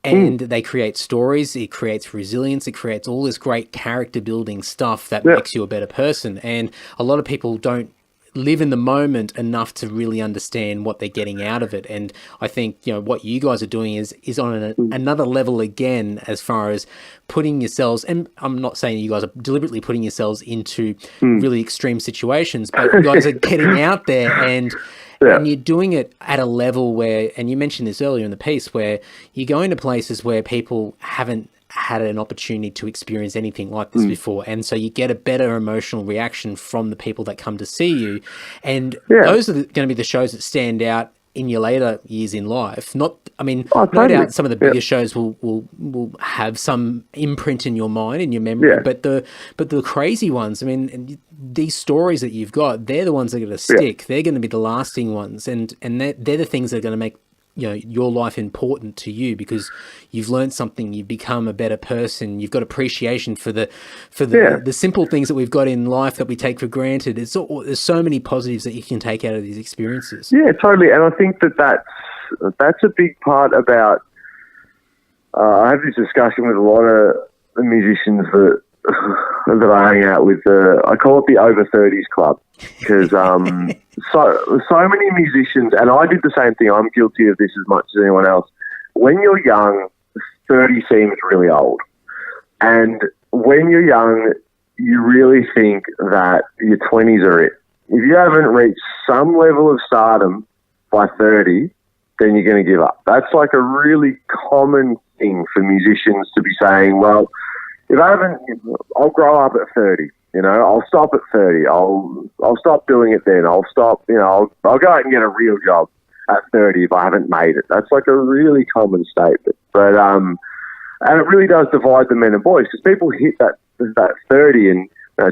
they create stories, it creates resilience, it creates all this great character building stuff that makes you a better person. And a lot of people don't live in the moment enough to really understand what they're getting out of it. And I think, what you guys are doing is on another level again, as far as putting yourselves, and I'm not saying you guys are deliberately putting yourselves into really extreme situations, but you guys are getting out there and you're doing it at a level where, and you mentioned this earlier in the piece, where you go into places where people haven't had an opportunity to experience anything like this before, and so you get a better emotional reaction from the people that come to see you, and those are going to be the shows that stand out in your later years in life. No doubt some of the bigger shows will have some imprint in your mind, in your memory, but the crazy ones, I mean, these stories that you've got, they're the ones that are going to stick. They're going to be the lasting ones, and they're the things that are going to make your life important to you, because you've learned something, you've become a better person, you've got appreciation for the simple things that we've got in life that we take for granted. There's so many positives that you can take out of these experiences. Yeah, totally. And I think that's a big part about, I have this discussion with a lot of the musicians that that I hang out with. I call it the over 30s club because so many musicians, and I did the same thing. I'm guilty of this as much as anyone else. When you're young, 30 seems really old, and when you're young, you really think that your 20s are it. If you haven't reached some level of stardom by 30, then you're going to give up. That's like a really common thing for musicians to be saying, well, if I haven't, I'll grow up at 30, I'll stop at 30. I'll stop doing it then. I'll stop, I'll go out and get a real job at 30 if I haven't made it. That's like a really common statement. But, and it really does divide the men and boys because people hit that 30 and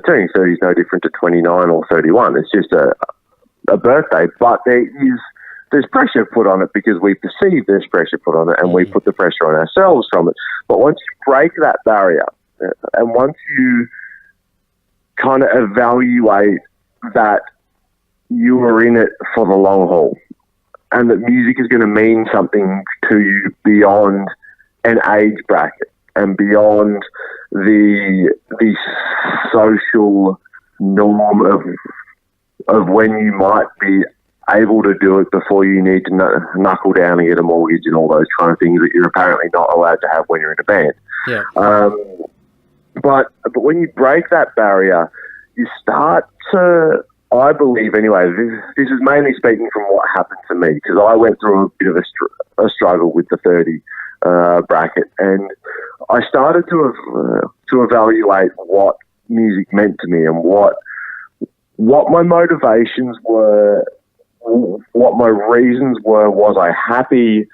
turning 30 is no different to 29 or 31. It's just a birthday, but there's pressure put on it because we perceive there's pressure put on it and we put the pressure on ourselves from it. But once you break that barrier and once you kind of evaluate that you are in it for the long haul and that music is going to mean something to you beyond an age bracket and beyond the social norm of when you might be able to do it before you need to knuckle down and get a mortgage and all those kind of things that you're apparently not allowed to have when you're in a band. Yeah. But when you break that barrier, you start to, I believe anyway, this is mainly speaking from what happened to me because I went through a bit of a struggle with the 30 bracket, and I started to evaluate what music meant to me and what my motivations were, what my reasons were. Was I happy?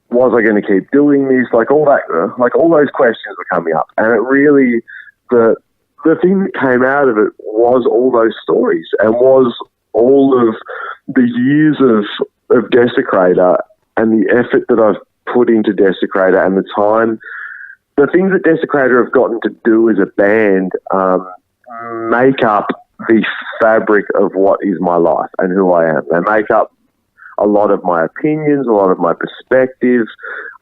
Was I going to keep doing this? Like all those questions were coming up, and it really the thing that came out of it was all those stories and was all of the years of Desecrator and the effort that I've put into Desecrator and the time, the things that Desecrator have gotten to do as a band make up the fabric of what is my life and who I am. They make up a lot of my opinions, a lot of my perspectives,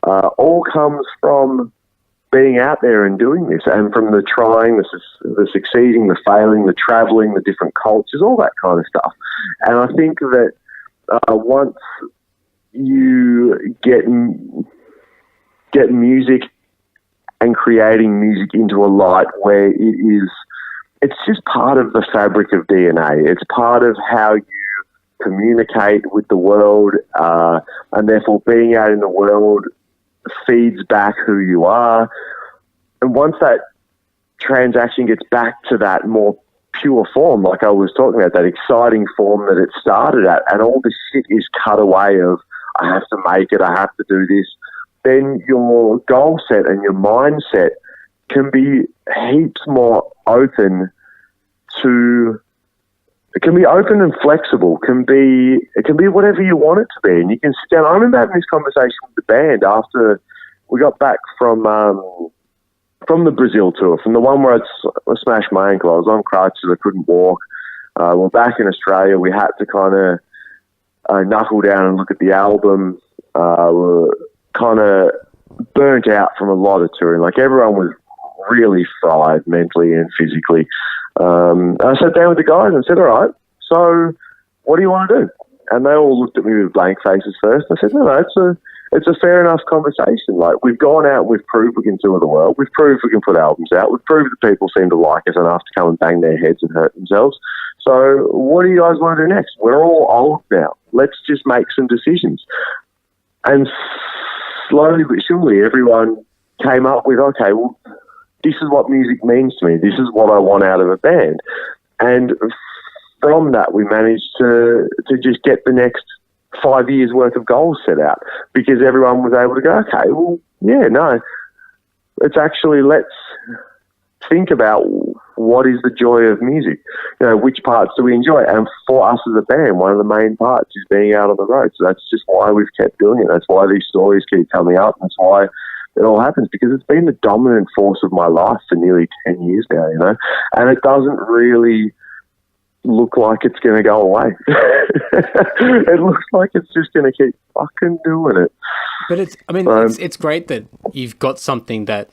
all comes from being out there and doing this and from the trying, the succeeding, the failing, the traveling, the different cultures, all that kind of stuff. And I think that once you get music and creating music into a light where it's just part of the fabric of DNA. It's part of how you communicate with the world, and therefore being out in the world feeds back who you are. And once that transaction gets back to that more pure form, like I was talking about, that exciting form that it started at, and all this shit is cut away of, I have to make it, I have to do this, then your goal set and your mindset can be heaps more open to, it can be open and flexible, it can be whatever you want it to be. And you can sit down. I remember having this conversation with the band after we got back from the Brazil tour, from the one where I smashed my ankle. I was on crutches, I couldn't walk. We're back in Australia. We had to kind of knuckle down and look at the album. We're kind of burnt out from a lot of touring. Like everyone was really fried mentally and physically. I sat down with the guys and said, all right, so what do you want to do? And they all looked at me with blank faces first. I said, no, it's a fair enough conversation. Like, we've gone out, we've proved we can tour the world, we've proved we can put albums out, we've proved that people seem to like us enough to come and bang their heads and hurt themselves. So what do you guys want to do next? We're all old now. Let's just make some decisions. And slowly but surely, everyone came up with, okay, well, this is what music means to me. This is what I want out of a band. And from that, we managed to just get the next 5 years worth of goals set out, because everyone was able to go, okay, well, yeah, no, it's actually, let's think about what is the joy of music. You know, which parts do we enjoy? And for us as a band, one of the main parts is being out on the road. So that's just why we've kept doing it. That's why these stories keep coming up. That's why it all happens, because it's been the dominant force of my life for nearly 10 years now, you know, and it doesn't really look like it's going to go away. It looks like it's just going to keep fucking doing it. But it's great that you've got something that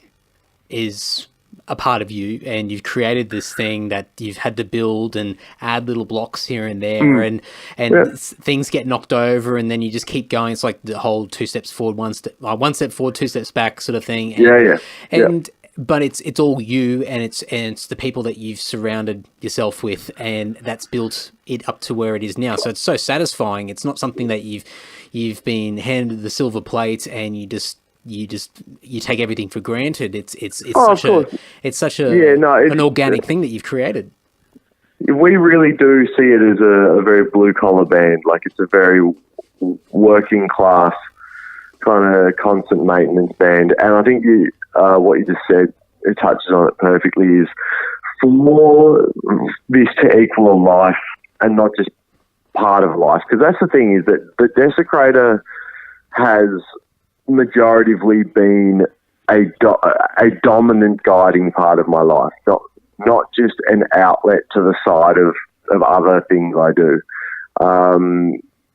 is a part of you, and you've created this thing that you've had to build and add little blocks here and there, and things get knocked over, and then you just keep going. It's like the whole 2 steps forward, one step forward, 2 steps back sort of thing. And but it's all you, and it's the people that you've surrounded yourself with, and that's built it up to where it is now. So it's so satisfying. It's not something that you've been handed the silver plate and you take everything for granted. It's such an organic thing that you've created. We really do see it as a very blue collar band. Like, it's a very working class kind of constant maintenance band. And I think what you just said, it touches on it perfectly, is for this to equal a life and not just part of life. Because that's the thing, is that the Desecrator has majoritively been a dominant guiding part of my life, not just an outlet to the side of other things I do.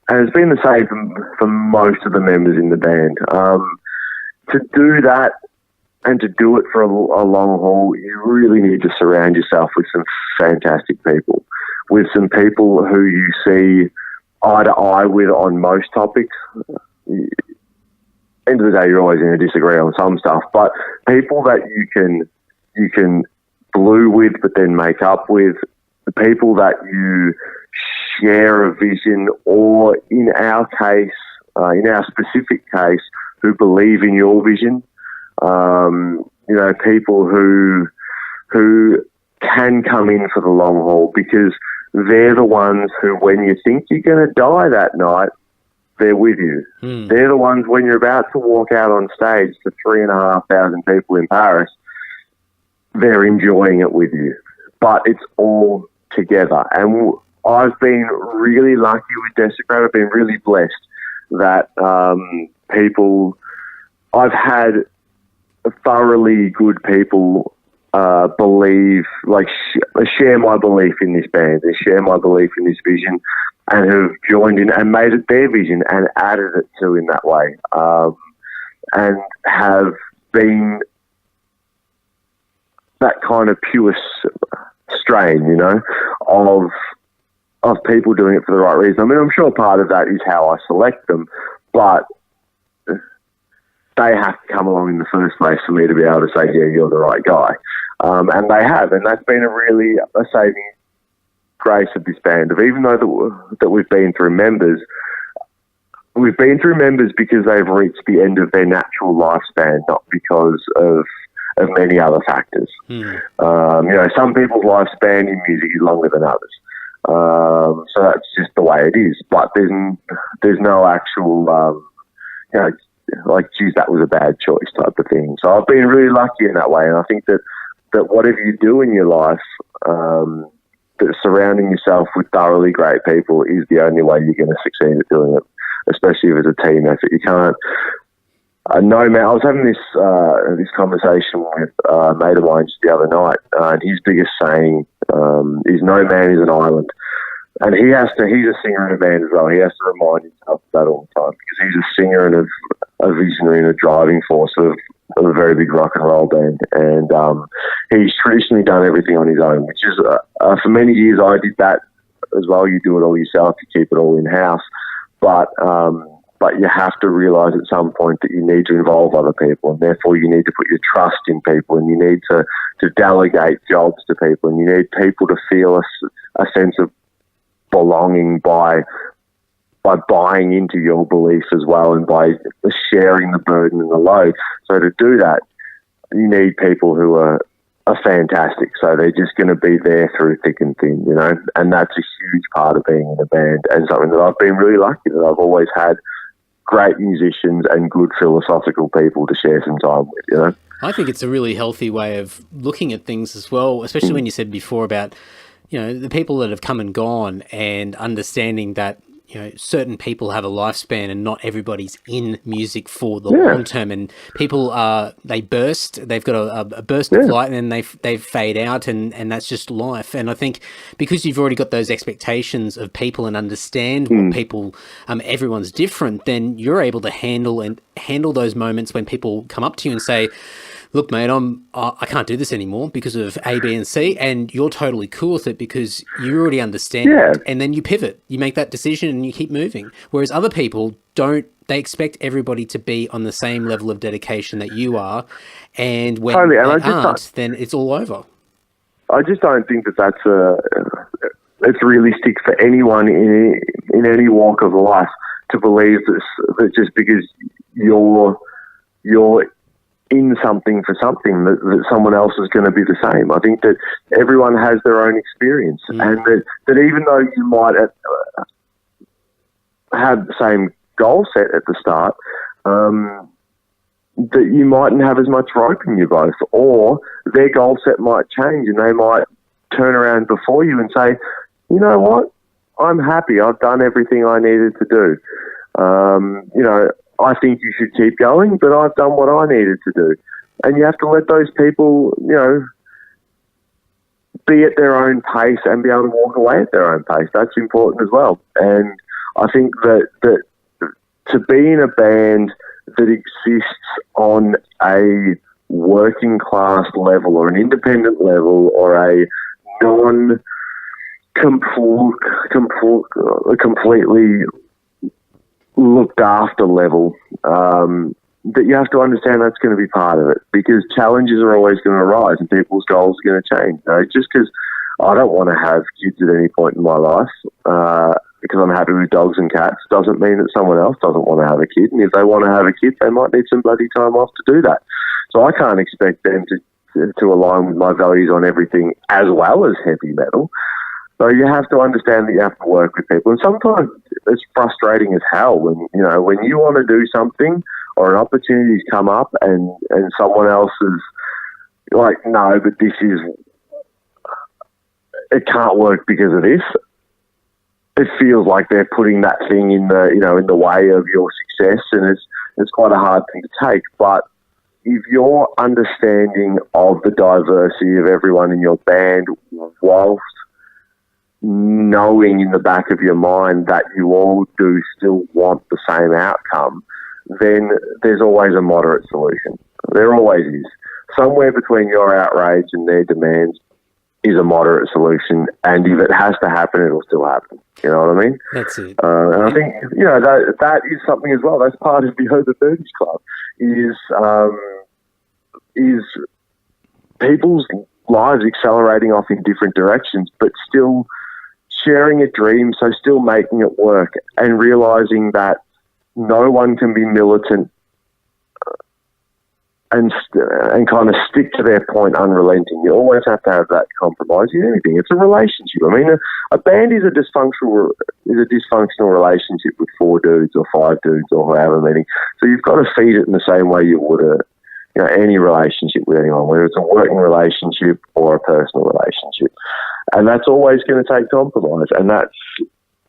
And it's been the same for most of the members in the band. To do that and to do it for a long haul, you really need to surround yourself with some fantastic people, with some people who you see eye to eye with on most topics. End of the day, you're always going to disagree on some stuff, but people that you can glue with but then make up with, the people that you share a vision, or in our case, in our specific case, who believe in your vision. People who can come in for the long haul, because they're the ones who, when you think you're going to die that night, they're with you. They're the ones when you're about to walk out on stage to 3,500 people in Paris, they're enjoying it with you. But it's all together. And I've been really lucky with Desecrator. I've been really blessed that I've had thoroughly good people believe, like, share my belief in this band, they share my belief in this vision, and have joined in and made it their vision and added it to in that way, and have been that kind of pure strain, of people doing it for the right reason. I mean, I'm sure part of that is how I select them, but they have to come along in the first place for me to be able to say, yeah, you're the right guy. And they have, and that's been a saving grace of this band. Even though that we've been through members because they've reached the end of their natural lifespan, not because of many other factors. Some people's lifespan in music is longer than others. So that's just the way it is. But there's no actual, like, geez, that was a bad choice type of thing. So I've been really lucky in that way, and I think that whatever you do in your life, that surrounding yourself with thoroughly great people is the only way you're going to succeed at doing it, especially if it's a team effort. You can't. No man. I was having this conversation with a mate of mine just the other night, and his biggest saying is, "No man is an island." And he's a singer in a band as well. He has to remind himself of that all the time, because he's a singer and a visionary and a driving force of a very big rock and roll band. And he's traditionally done everything on his own, which is, for many years I did that as well. You do it all yourself, you keep it all in-house. But you have to realise at some point that you need to involve other people, and therefore you need to put your trust in people, and you need to delegate jobs to people, and you need people to feel a sense of belonging by buying into your beliefs as well, and by sharing the burden and the load. So to do that, you need people who are fantastic. So they're just going to be there through thick and thin, and that's a huge part of being in a band, and something that I've been really lucky that I've always had great musicians and good philosophical people to share some time with, I think it's a really healthy way of looking at things as well, especially when you said before about, the people that have come and gone, and understanding that, certain people have a lifespan and not everybody's in music for the long term, and people they've got a burst of light, and then they fade out, and that's just life. And I think because you've already got those expectations of people and understand what people, everyone's different, then you're able to handle those moments when people come up to you and say, look, mate, I can't do this anymore because of A, B, and C, and you're totally cool with it because you already understand. Yeah. And then you pivot, you make that decision, and you keep moving. Whereas other people don't. They expect everybody to be on the same level of dedication that you are, and when Totally. And they aren't, then it's all over. I just don't think that's it's realistic for anyone in any walk of life to believe that just because you're in something for something that someone else is going to be the same. I think that everyone has their own experience, and that even though you might have the same goal set at the start, that you mightn't have as much rope in you both, or their goal set might change and they might turn around before you and say, you know what, I'm happy, I've done everything I needed to do. I think you should keep going, but I've done what I needed to do. And you have to let those people, be at their own pace and be able to walk away at their own pace. That's important as well. And I think that to be in a band that exists on a working class level or an independent level or a completely looked after level, that you have to understand that's going to be part of it, because challenges are always going to arise and people's goals are going to change. Just because I don't want to have kids at any point in my life, because I'm happy with dogs and cats, doesn't mean that someone else doesn't want to have a kid. And if they want to have a kid, they might need some bloody time off to do that. So I can't expect them to align with my values on everything as well as heavy metal. So you have to understand that you have to work with people. And sometimes it's frustrating as hell when you want to do something or an opportunity's come up and someone else is like, no, but it can't work because of this. It feels like they're putting that thing in the way of your success, and it's quite a hard thing to take. But if your understanding of the diversity of everyone in your band, whilst knowing in the back of your mind that you all do still want the same outcome, then there's always a moderate solution. There always is. Somewhere between your outrage and their demands is a moderate solution, and if it has to happen, it'll still happen. You know what I mean? That's it. And I think that is something as well. That's part of the Over 30s Club is people's lives accelerating off in different directions, but still sharing a dream, so still making it work, and realizing that no one can be militant and kind of stick to their point unrelenting. You always have to have that compromise in anything. It's a relationship. I mean, a band is a dysfunctional relationship with 4 dudes or 5 dudes or however many. So you've got to feed it in the same way you would any relationship with anyone, whether it's a working relationship or a personal relationship. And that's always going to take compromise, and that's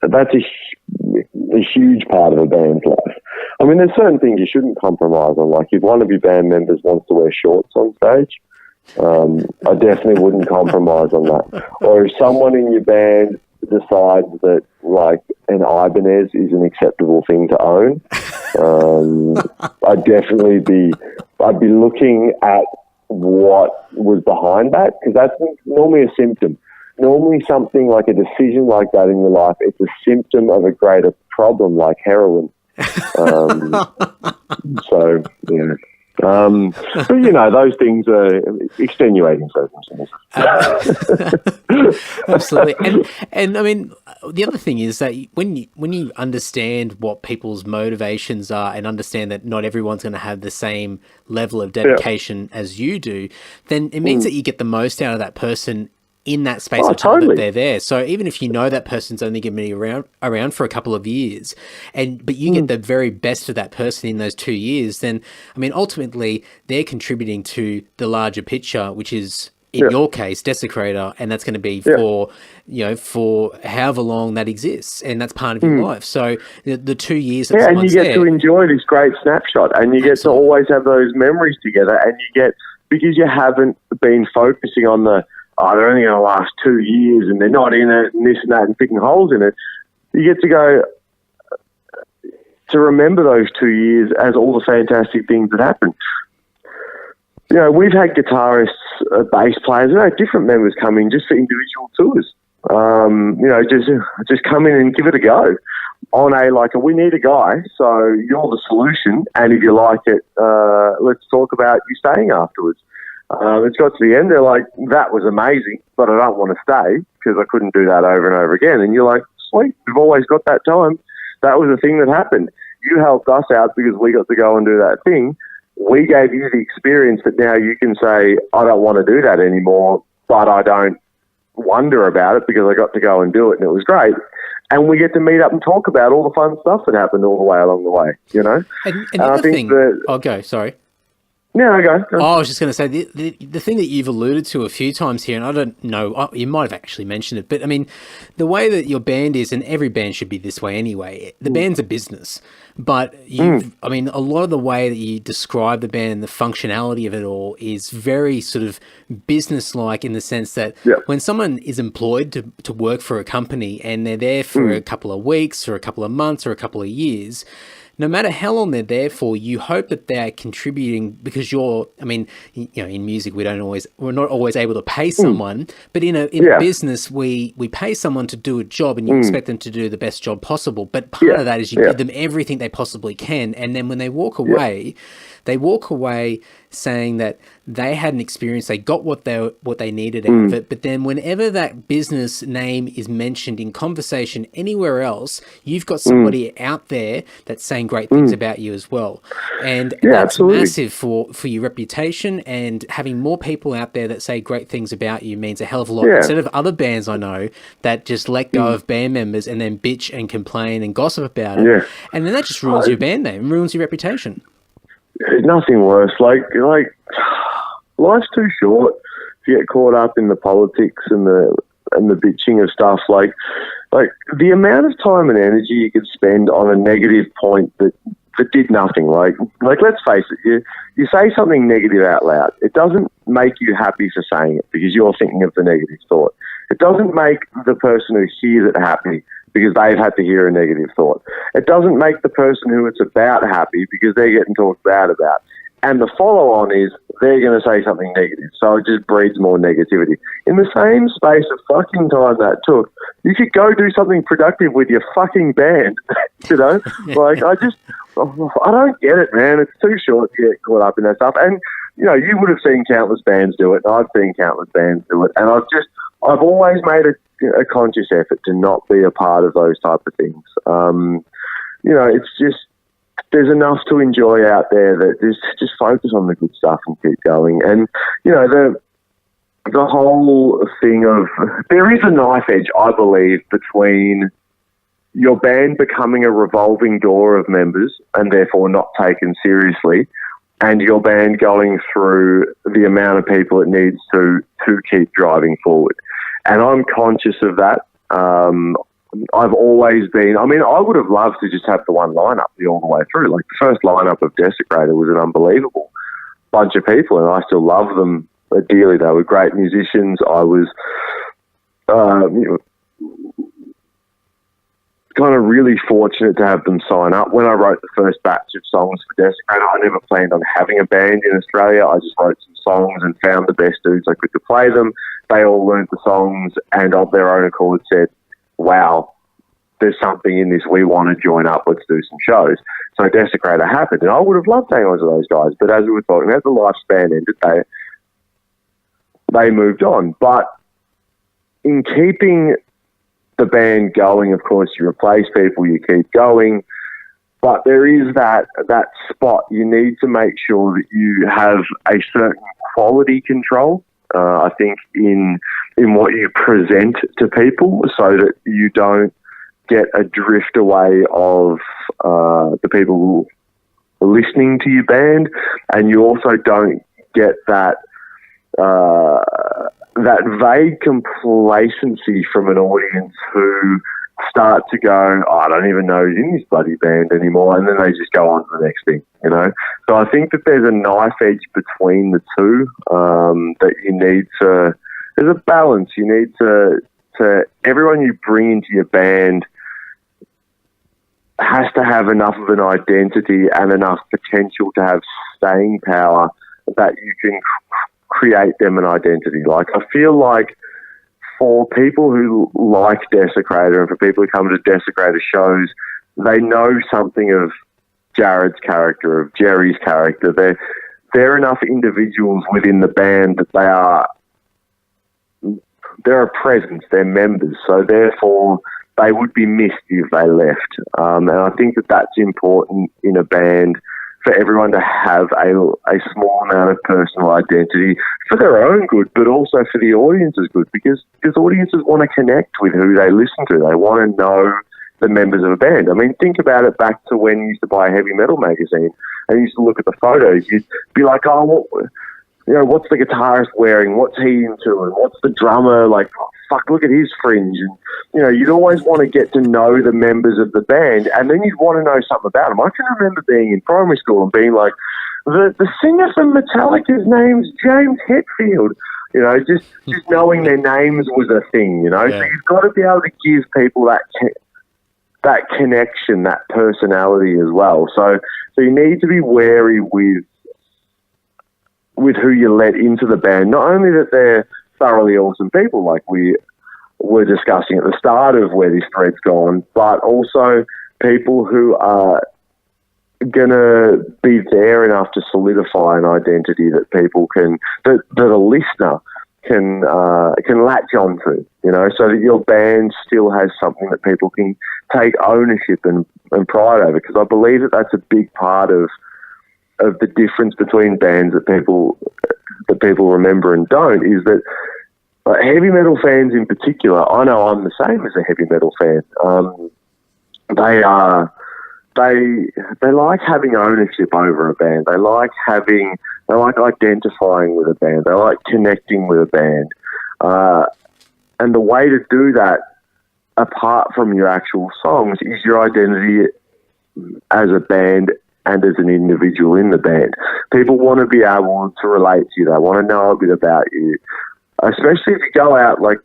a huge part of a band's life. I mean, there's certain things you shouldn't compromise on. Like if one of your band members wants to wear shorts on stage, I definitely wouldn't compromise on that. Or if someone in your band decides that like an Ibanez is an acceptable thing to own, I'd be looking at what was behind that, because that's normally a symptom. Normally something like a decision like that in your life, it's a symptom of a greater problem like heroin. So, yeah. But, those things are extenuating circumstances. Absolutely. And I mean, the other thing is that when you understand what people's motivations are and understand that not everyone's going to have the same level of dedication as you do, then it means that you get the most out of that person in that space of time that they're there. So even if you know that person's only going to be around for a couple of years, but you get the very best of that person in those 2 years, then, I mean, ultimately they're contributing to the larger picture, which is, in your case, Desecrator, and that's going to be for however long that exists, and that's part of your life. So the 2 years that and you get to enjoy this great snapshot, and you get to always have those memories together, and because you haven't been focusing on they're only going to last 2 years and they're not in it and this and that and picking holes in it. You get to go to remember those 2 years as all the fantastic things that happened. we've had guitarists, bass players, different members come in just for individual tours. Just come in and give it a go. On we need a guy, so you're the solution, and if you like it, let's talk about you staying afterwards. It's got to the end, they're like, that was amazing, but I don't want to stay because I couldn't do that over and over again. And you're like, sweet, we've always got that time. That was the thing that happened. You helped us out because we got to go and do that thing. We gave you the experience that now you can say, I don't want to do that anymore, but I don't wonder about it because I got to go and do it and it was great. And we get to meet up and talk about all the fun stuff that happened all the way along the way, And the other thing... I'll go, sorry. Yeah, go. Oh, I was just going to say, the thing that you've alluded to a few times here, and I don't know, you might have actually mentioned it, but I mean, the way that your band is, and every band should be this way anyway, the band's a business, but I mean, a lot of the way that you describe the band and the functionality of it all is very sort of business-like in the sense that when someone is employed to work for a company and they're there for a couple of weeks or a couple of months or a couple of years, no matter how long they're there for, you hope that they're contributing because in music, we're not always able to pay someone, but in a business, we pay someone to do a job and you expect them to do the best job possible. But part of that is you give them everything they possibly can. And then when they walk away, saying that they had an experience, they got what they needed out of it. But then whenever that business name is mentioned in conversation anywhere else, you've got somebody out there that's saying great things about you as well. And that's absolutely massive for your reputation, and having more people out there that say great things about you means a hell of a lot. Instead of other bands I know that just let go of band members and then bitch and complain and gossip about it. And then that just ruins your band name, ruins your reputation. There's nothing worse. Like life's too short to get caught up in the politics and the bitching of stuff. Like the amount of time and energy you could spend on a negative point that did nothing. Like let's face it, you say something negative out loud. It doesn't make you happy for saying it because you're thinking of the negative thought. It doesn't make the person who hears it happy because they've had to hear a negative thought. It doesn't make the person who it's about happy because they're getting talked bad about. And the follow-on is they're going to say something negative. So it just breeds more negativity. In the same space of fucking time that took, you could go do something productive with your fucking band, I don't get it, man. It's too short to get caught up in that stuff. And, you would have seen countless bands do it. And I've seen countless bands do it. And I've always made a conscious effort to not be a part of those type of things. It's just, there's enough to enjoy out there that just focus on the good stuff and keep going. And, the whole thing of, there is a knife edge, I believe, between your band becoming a revolving door of members and therefore not taken seriously, and your band going through the amount of people it needs to keep driving forward. And I'm conscious of that. I've always been, I would have loved to just have the one lineup all the way through. Like the first lineup of Desecrator was an unbelievable bunch of people, and I still love them dearly. They were great musicians. I was, kind of really fortunate to have them sign up. When I wrote the first batch of songs for Desecrator, I never planned on having a band in Australia. I just wrote some songs and found the best dudes I could to play them. They all learned the songs and of their own accord said, wow, there's something in this. We want to join up. Let's do some shows. So Desecrator happened, and I would have loved to hang on to those guys. But as we were talking, as the lifespan ended, they moved on. But in keeping the band going, of course, you replace people, you keep going. But there is that spot. You need to make sure that you have a certain quality control. I think in what you present to people, so that you don't get a drift away of the people who are listening to your band, and you also don't get that vague complacency from an audience who start to go, oh, I don't even know who's in this bloody band anymore, and then they just go on to the next thing, So I think that there's a knife edge between the two, that you need to, there's a balance. You need to everyone you bring into your band has to have enough of an identity and enough potential to have staying power that you can create them an identity. Like, I feel like for people who like Desecrator and for people who come to Desecrator shows, they know something of Jared's character, of Jerry's character. They're enough individuals within the band that they're a presence, they're members, so therefore they would be missed if they left. And I think that that's important in a band, for everyone to have a small amount of personal identity for their own good, but also for the audience's good, because audiences want to connect with who they listen to. They want to know the members of a band. I mean, think about it back to when you used to buy a heavy metal magazine and you used to look at the photos. You'd be like, oh, what's the guitarist wearing? What's he into? And what's the drummer? Like, oh, fuck, look at his fringe. And, you'd always want to get to know the members of the band, and then you'd want to know something about them. I can remember being in primary school and being like, the singer from Metallica's name's James Hetfield. Just knowing their names was a thing, Yeah. So you've got to be able to give people that connection, that personality as well. So you need to be wary with who you let into the band. Not only that they're thoroughly awesome people, like we were discussing at the start of where this thread's gone, but also people who are going to be there enough to solidify an identity that people that a listener can latch onto, so that your band still has something that people can take ownership and pride over. Because I believe that that's a big part of the difference between bands that people remember and don't, is that heavy metal fans in particular, I know I'm the same as a heavy metal fan. They like having ownership over a band. They like identifying with a band. They like connecting with a band. And the way to do that, apart from your actual songs, is your identity as a band and as an individual in the band. People want to be able to relate to you. They want to know a bit about you. Especially if you go out, like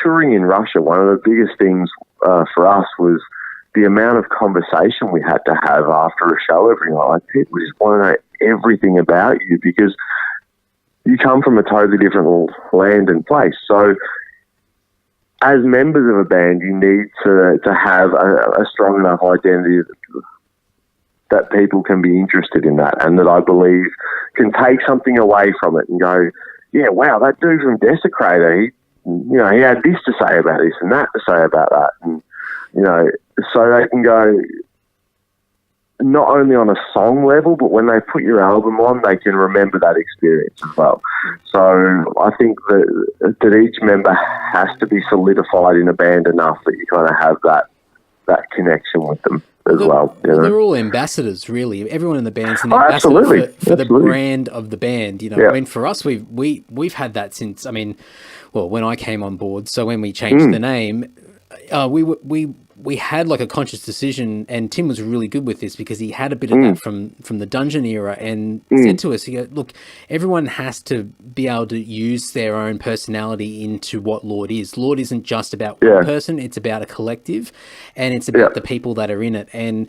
touring in Russia, one of the biggest things for us was the amount of conversation we had to have after a show every night. People just want to know everything about you, because you come from a totally different land and place. So as members of a band, you need to have a strong enough identity that people can be interested in that, and that I believe can take something away from it and go, yeah, wow, that dude from Desecrator, he had this to say about this and that to say about that. And, so they can go not only on a song level, but when they put your album on, they can remember that experience as well. So I think that each member has to be solidified in a band enough that you kind of have that connection with them as well. They're all ambassadors, really. Everyone in the band's an ambassador for the brand of the band. I mean, for us, we've had that since, when I came on board. So when we changed the name, we had like a conscious decision, and Tim was really good with this because he had a bit of that from the Dungeon era, and said to us, look, everyone has to be able to use their own personality into what Lord is. Lord isn't just about one person, it's about a collective, and it's about the people that are in it. And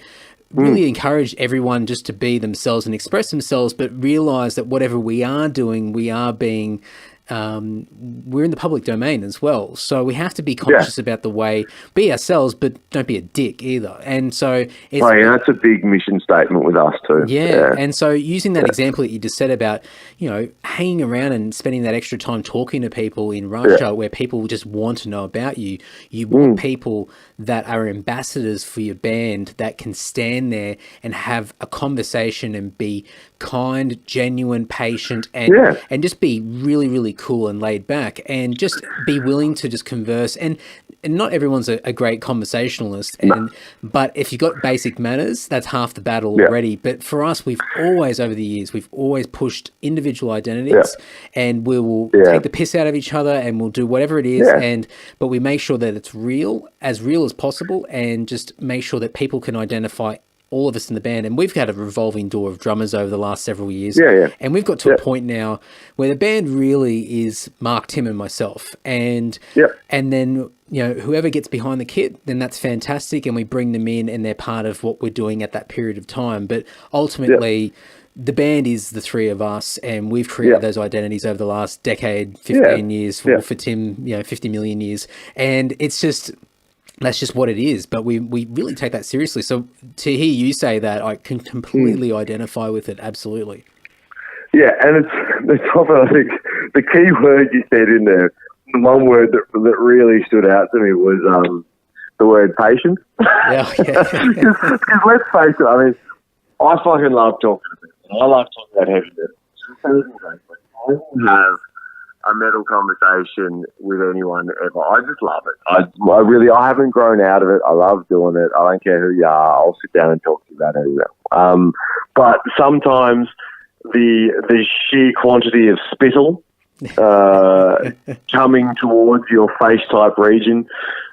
really encourage everyone just to be themselves and express themselves, but realize that whatever we are doing, we are being... we're in the public domain as well, so we have to be conscious about the way, be ourselves, but don't be a dick either. And so that's a big mission statement with us too. And so using that example that you just said about hanging around and spending that extra time talking to people in Russia, where people just want to know about you want people that are ambassadors for your band, that can stand there and have a conversation and be kind, genuine, patient, and just be really, really cool and laid back, and just be willing to just converse. And not everyone's a great conversationalist, but if you've got basic manners, that's half the battle already. But for us, we've always, over the years, pushed individual identities, and we will take the piss out of each other, and we'll do whatever it is, but we make sure that it's real as possible, and just make sure that people can identify all of us in the band. And we've had a revolving door of drummers over the last several years. And we've got to a point now where the band really is Mark, Tim, and myself. And then, whoever gets behind the kit, then that's fantastic. And we bring them in, and they're part of what we're doing at that period of time. But ultimately, the band is the three of us, and we've created those identities over the last decade, 15 years, for Tim, 50 million years. And it's just, that's just what it is. But we really take that seriously. So to hear you say that, I can completely identify with it. Absolutely. Yeah, and it's often, I think, the key word you said in there, the one word that really stood out to me was the word patience. Yeah. Because let's face it, I mean, I fucking love talking to people. I love talking about heavy metal. I will have a metal conversation with anyone ever. I just love it. I haven't grown out of it. I love doing it. I don't care who you are. I'll sit down and talk to you about it. But sometimes the sheer quantity of spittle coming towards your face type region,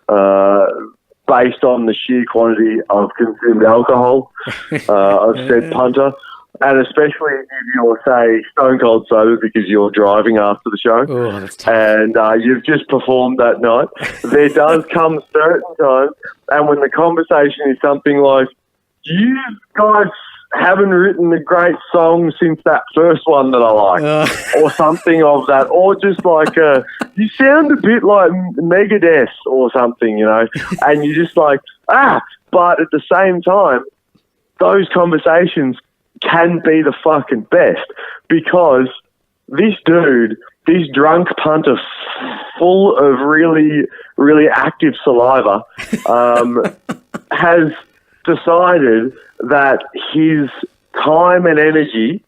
based on the sheer quantity of consumed alcohol of said punter, and especially if you're, say, stone cold sober because you're driving after the show, and you've just performed that night, there does come certain times, and when the conversation is something like, you guys haven't written a great song since that first one that I like, or something of that, or just like, you sound a bit like Megadeth or something, and you're just like, but at the same time, those conversations can be the fucking best, because this dude, this drunk punter full of really, really active saliva, has decided that his time and energy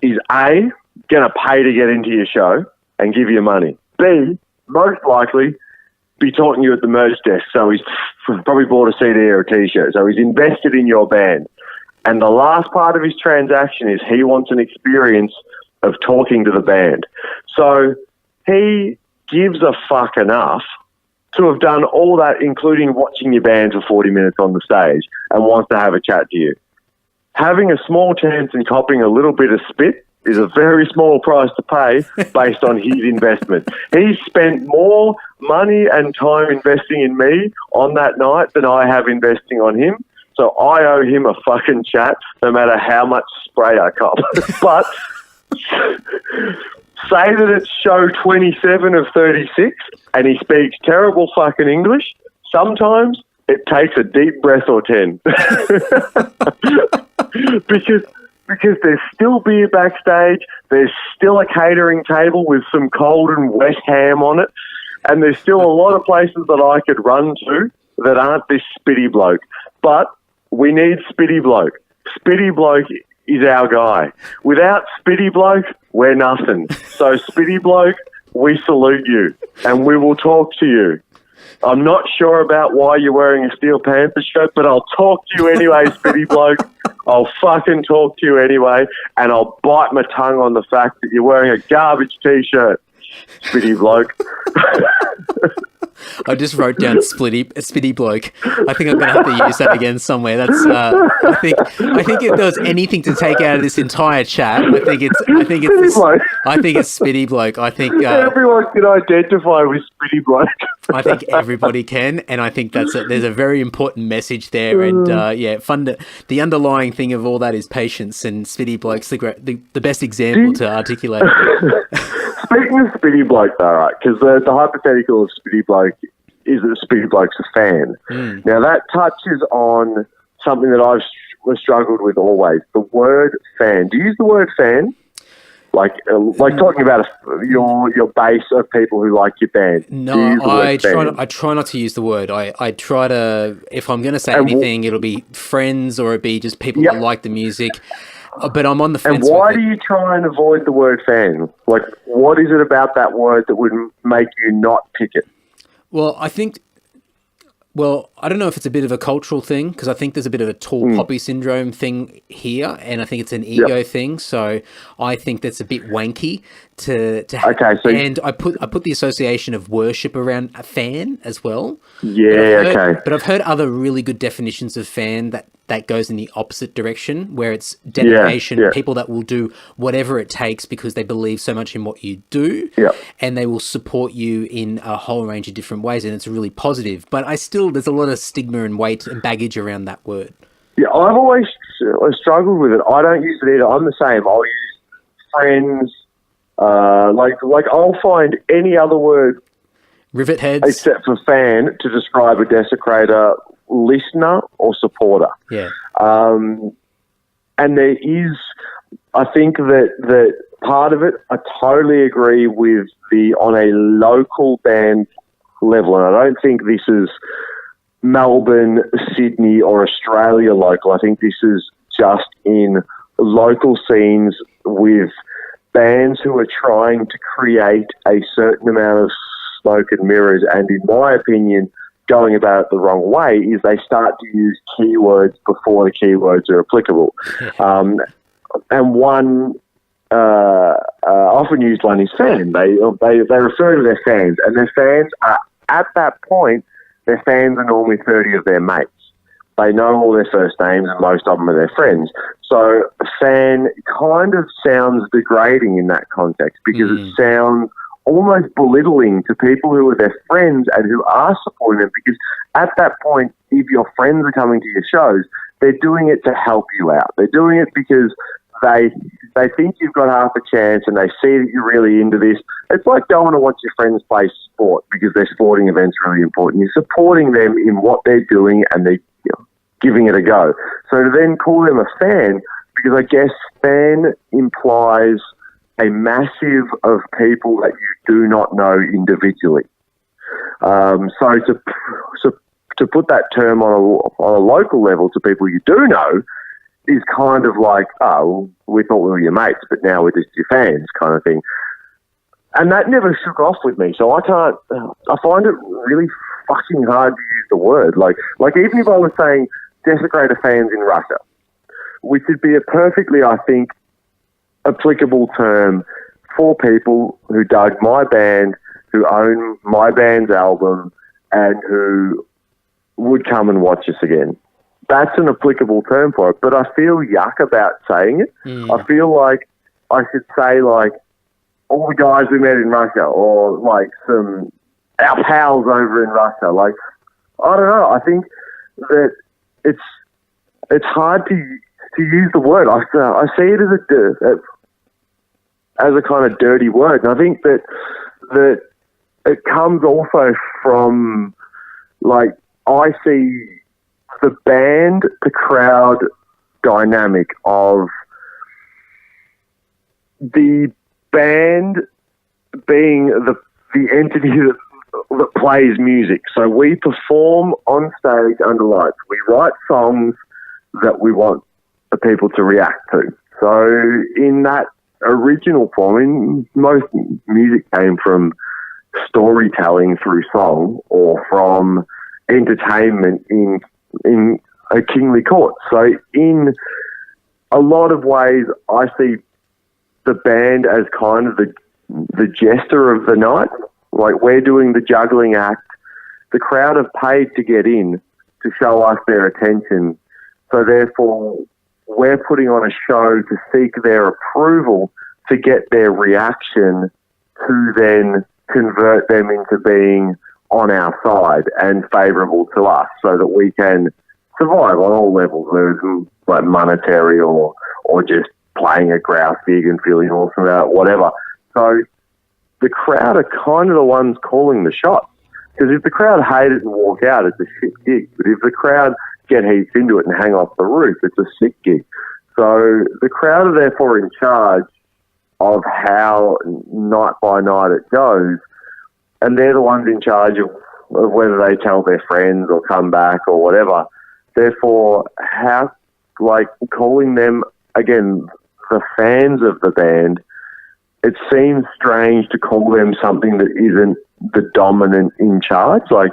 is A, going to pay to get into your show and give you money. B, most likely be talking to you at the merch desk. So he's probably bought a CD or a T-shirt. So he's invested in your band. And the last part of his transaction is he wants an experience of talking to the band. So he gives a fuck enough to have done all that, including watching your band for 40 minutes on the stage, and wants to have a chat to you. Having a small chance and copping a little bit of spit is a very small price to pay based on his investment. He spent more money and time investing in me on that night than I have investing on him. So I owe him a fucking chat, no matter how much spray I cop. But say that it's show 27 of 36 and he speaks terrible fucking English, sometimes it takes a deep breath or 10. because there's still beer backstage, there's still a catering table with some cold and wet ham on it, and there's still a lot of places that I could run to that aren't this Spitty bloke. But we need Spitty bloke. Spitty bloke is our guy. Without Spitty bloke, we're nothing. So Spitty bloke, we salute you, and we will talk to you. I'm not sure about why you're wearing a Steel Panther shirt, but I'll talk to you anyway, Spitty bloke. I'll fucking talk to you anyway, and I'll bite my tongue on the fact that you're wearing a garbage T-shirt, Spitty bloke. I just wrote down Spitty bloke. I think I'm going to have to use that again somewhere. That's I think if there was anything to take out of this entire chat, I think it's Spitty bloke. I think everyone can identify with Spitty bloke. I think everybody can, and I think there's a very important message there. And the underlying thing of all that is patience, and Spitty bloke's the best example to articulate it. Speaking of Spitty bloke, though, right? Because the hypothetical of Spitty bloke is that Spitty bloke's a fan. Now that touches on something that I've struggled with always: the word fan. Do you use the word fan? Like talking about your base of people who like your band. No, I try not to use the word. I try to, if I'm going to say anything, it'll be friends or it'll be just people that like the music. But I'm on the fence. And why do you try and avoid the word fan? Like, what is it about that word that would make you not pick it? Well, I don't know if it's a bit of a cultural thing, because I think there's a bit of a tall poppy syndrome thing here, and I think it's an ego thing. So I think that's a bit wanky to have. Okay, so and I put the association of worship around a fan as well. Yeah, But I've heard other really good definitions of fan that goes in the opposite direction, where it's dedication, people that will do whatever it takes because they believe so much in what you do, and they will support you in a whole range of different ways, and it's really positive. But there's a lot of stigma and weight and baggage around that word. Yeah, I've always struggled with it. I don't use it either. I'm the same. I'll use friends. Like I'll find any other word, rivet heads, except for fan, to describe a Desecrator listener or supporter. Yeah. And there is, I think that part of it, I totally agree with on a local band level, and I don't think this is Melbourne, Sydney, or Australia local. I think this is just in local scenes with bands who are trying to create a certain amount of smoke and mirrors, and in my opinion, going about it the wrong way is they start to use keywords before the keywords are applicable. And one often used one is fan. They refer to their fans, and their fans are, at that point, their fans are normally 30 of their mates. They know all their first names, and most of them are their friends. So fan kind of sounds degrading in that context because it sounds almost belittling to people who are their friends and who are supporting them, because at that point, if your friends are coming to your shows, they're doing it to help you out. They're doing it because they think you've got half a chance and they see that you're really into this. It's like going to watch your friends play sport because their sporting event's really important. You're supporting them in what they're doing and they're giving it a go. So to then call them a fan, because I guess fan implies a massive of people that you do not know individually. So to put that term on a local level to people you do know is kind of like, oh, we thought we were your mates, but now we're just your fans kind of thing. And that never shook off with me. So I find it really fucking hard to use the word. Like even if I was saying Desecrator fans in Russia, which would be a perfectly, I think, applicable term for people who dug my band, who own my band's album, and who would come and watch us again. That's an applicable term for it, but I feel yuck about saying it. I feel like I should say, like, all the guys we met in Russia, or like our pals over in Russia. Like, I don't know. I think that it's hard to use the word. I see it as a kind of dirty word, and I think that it comes also from, like, I see the band, the crowd dynamic of the band being the entity that plays music. So we perform on stage under lights. We write songs that we want the people to react to. So in that original form, most music came from storytelling through song or from entertainment in a kingly court. So in a lot of ways, I see the band as kind of the jester of the night. Like, we're doing the juggling act. The crowd have paid to get in to show us their attention. So therefore, we're putting on a show to seek their approval, to get their reaction, to then convert them into being on our side and favourable to us, so that we can survive on all levels, like monetary or just playing a grouse gig and feeling awesome about it, whatever. So the crowd are kind of the ones calling the shots. Because if the crowd hate it and walk out, it's a shit gig. But if the crowd get heaps into it and hang off the roof, it's a sick gig. So the crowd are therefore in charge of how night by night it goes, and they're the ones in charge of whether they tell their friends or come back or whatever. Therefore, calling them, again, the fans of the band, it seems strange to call them something that isn't the dominant in charge. Like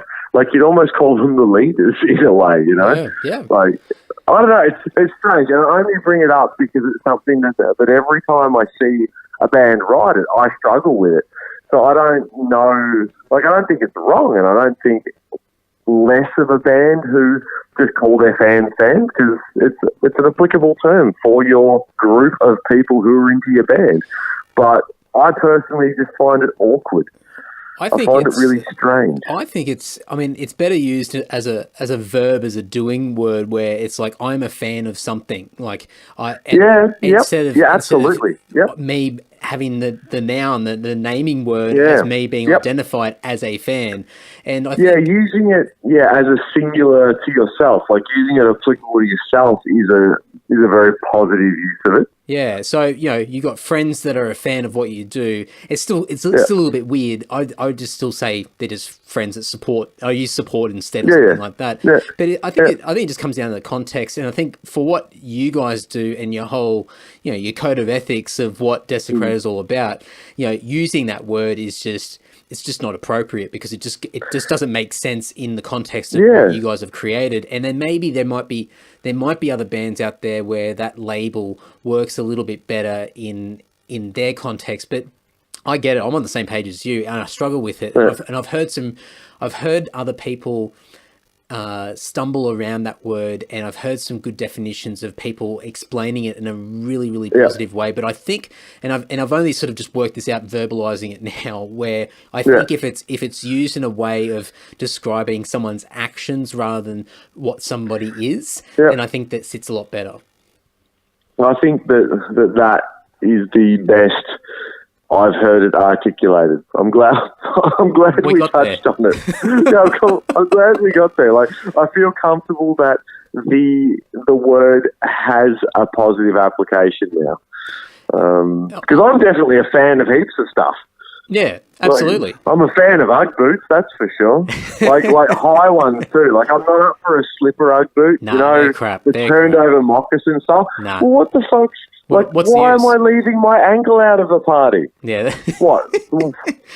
you'd almost call them the leaders in a way, you know? Yeah. Like, I don't know, it's strange. And I only bring it up because it's something that every time I see a band write it, I struggle with it. So I don't know, I don't think it's wrong, and I don't think less of a band who just call their fans, because it's an applicable term for your group of people who are into your band. But I personally just find it awkward. I find it really strange. I think it's better used as a verb, as a doing word, where it's like, I'm a fan of something. Like instead of absolutely. Me having the noun, the naming word, as me being identified as a fan. And I think using it as a singular to yourself, like using it applicable to yourself is a very positive use of it. Yeah, so you got friends that are a fan of what you do. It's still a little bit weird. I would just still say they're just friends that support. I use support instead of something like that. Yeah. But I think it just comes down to the context. And I think for what you guys do and your whole your code of ethics of what Desecrator is all about, using that word is just. It's just not appropriate, because it just doesn't make sense in the context of what you guys have created. And then maybe there might be other bands out there where that label works a little bit better in their context. But I get it. I'm on the same page as you, and I struggle with it. And I've heard other people stumble around that word, and I've heard some good definitions of people explaining it in a really, really positive way. But I think, and I've only sort of just worked this out, verbalizing it now, where I think if it's used in a way of describing someone's actions rather than what somebody is, then I think that sits a lot better. I think that is the best I've heard it articulated. I'm glad we touched on it. I'm glad we got there. Like, I feel comfortable that the word has a positive application now. Because I'm definitely a fan of heaps of stuff. Yeah, absolutely. Like, I'm a fan of Ugg boots, that's for sure. Like high ones too. Like, I'm not up for a slipper Ugg boot. They're crap. The turned over moccasin stuff. Nah. Well, what the fuck? Like, why am I leaving my ankle out of a party? Yeah. What?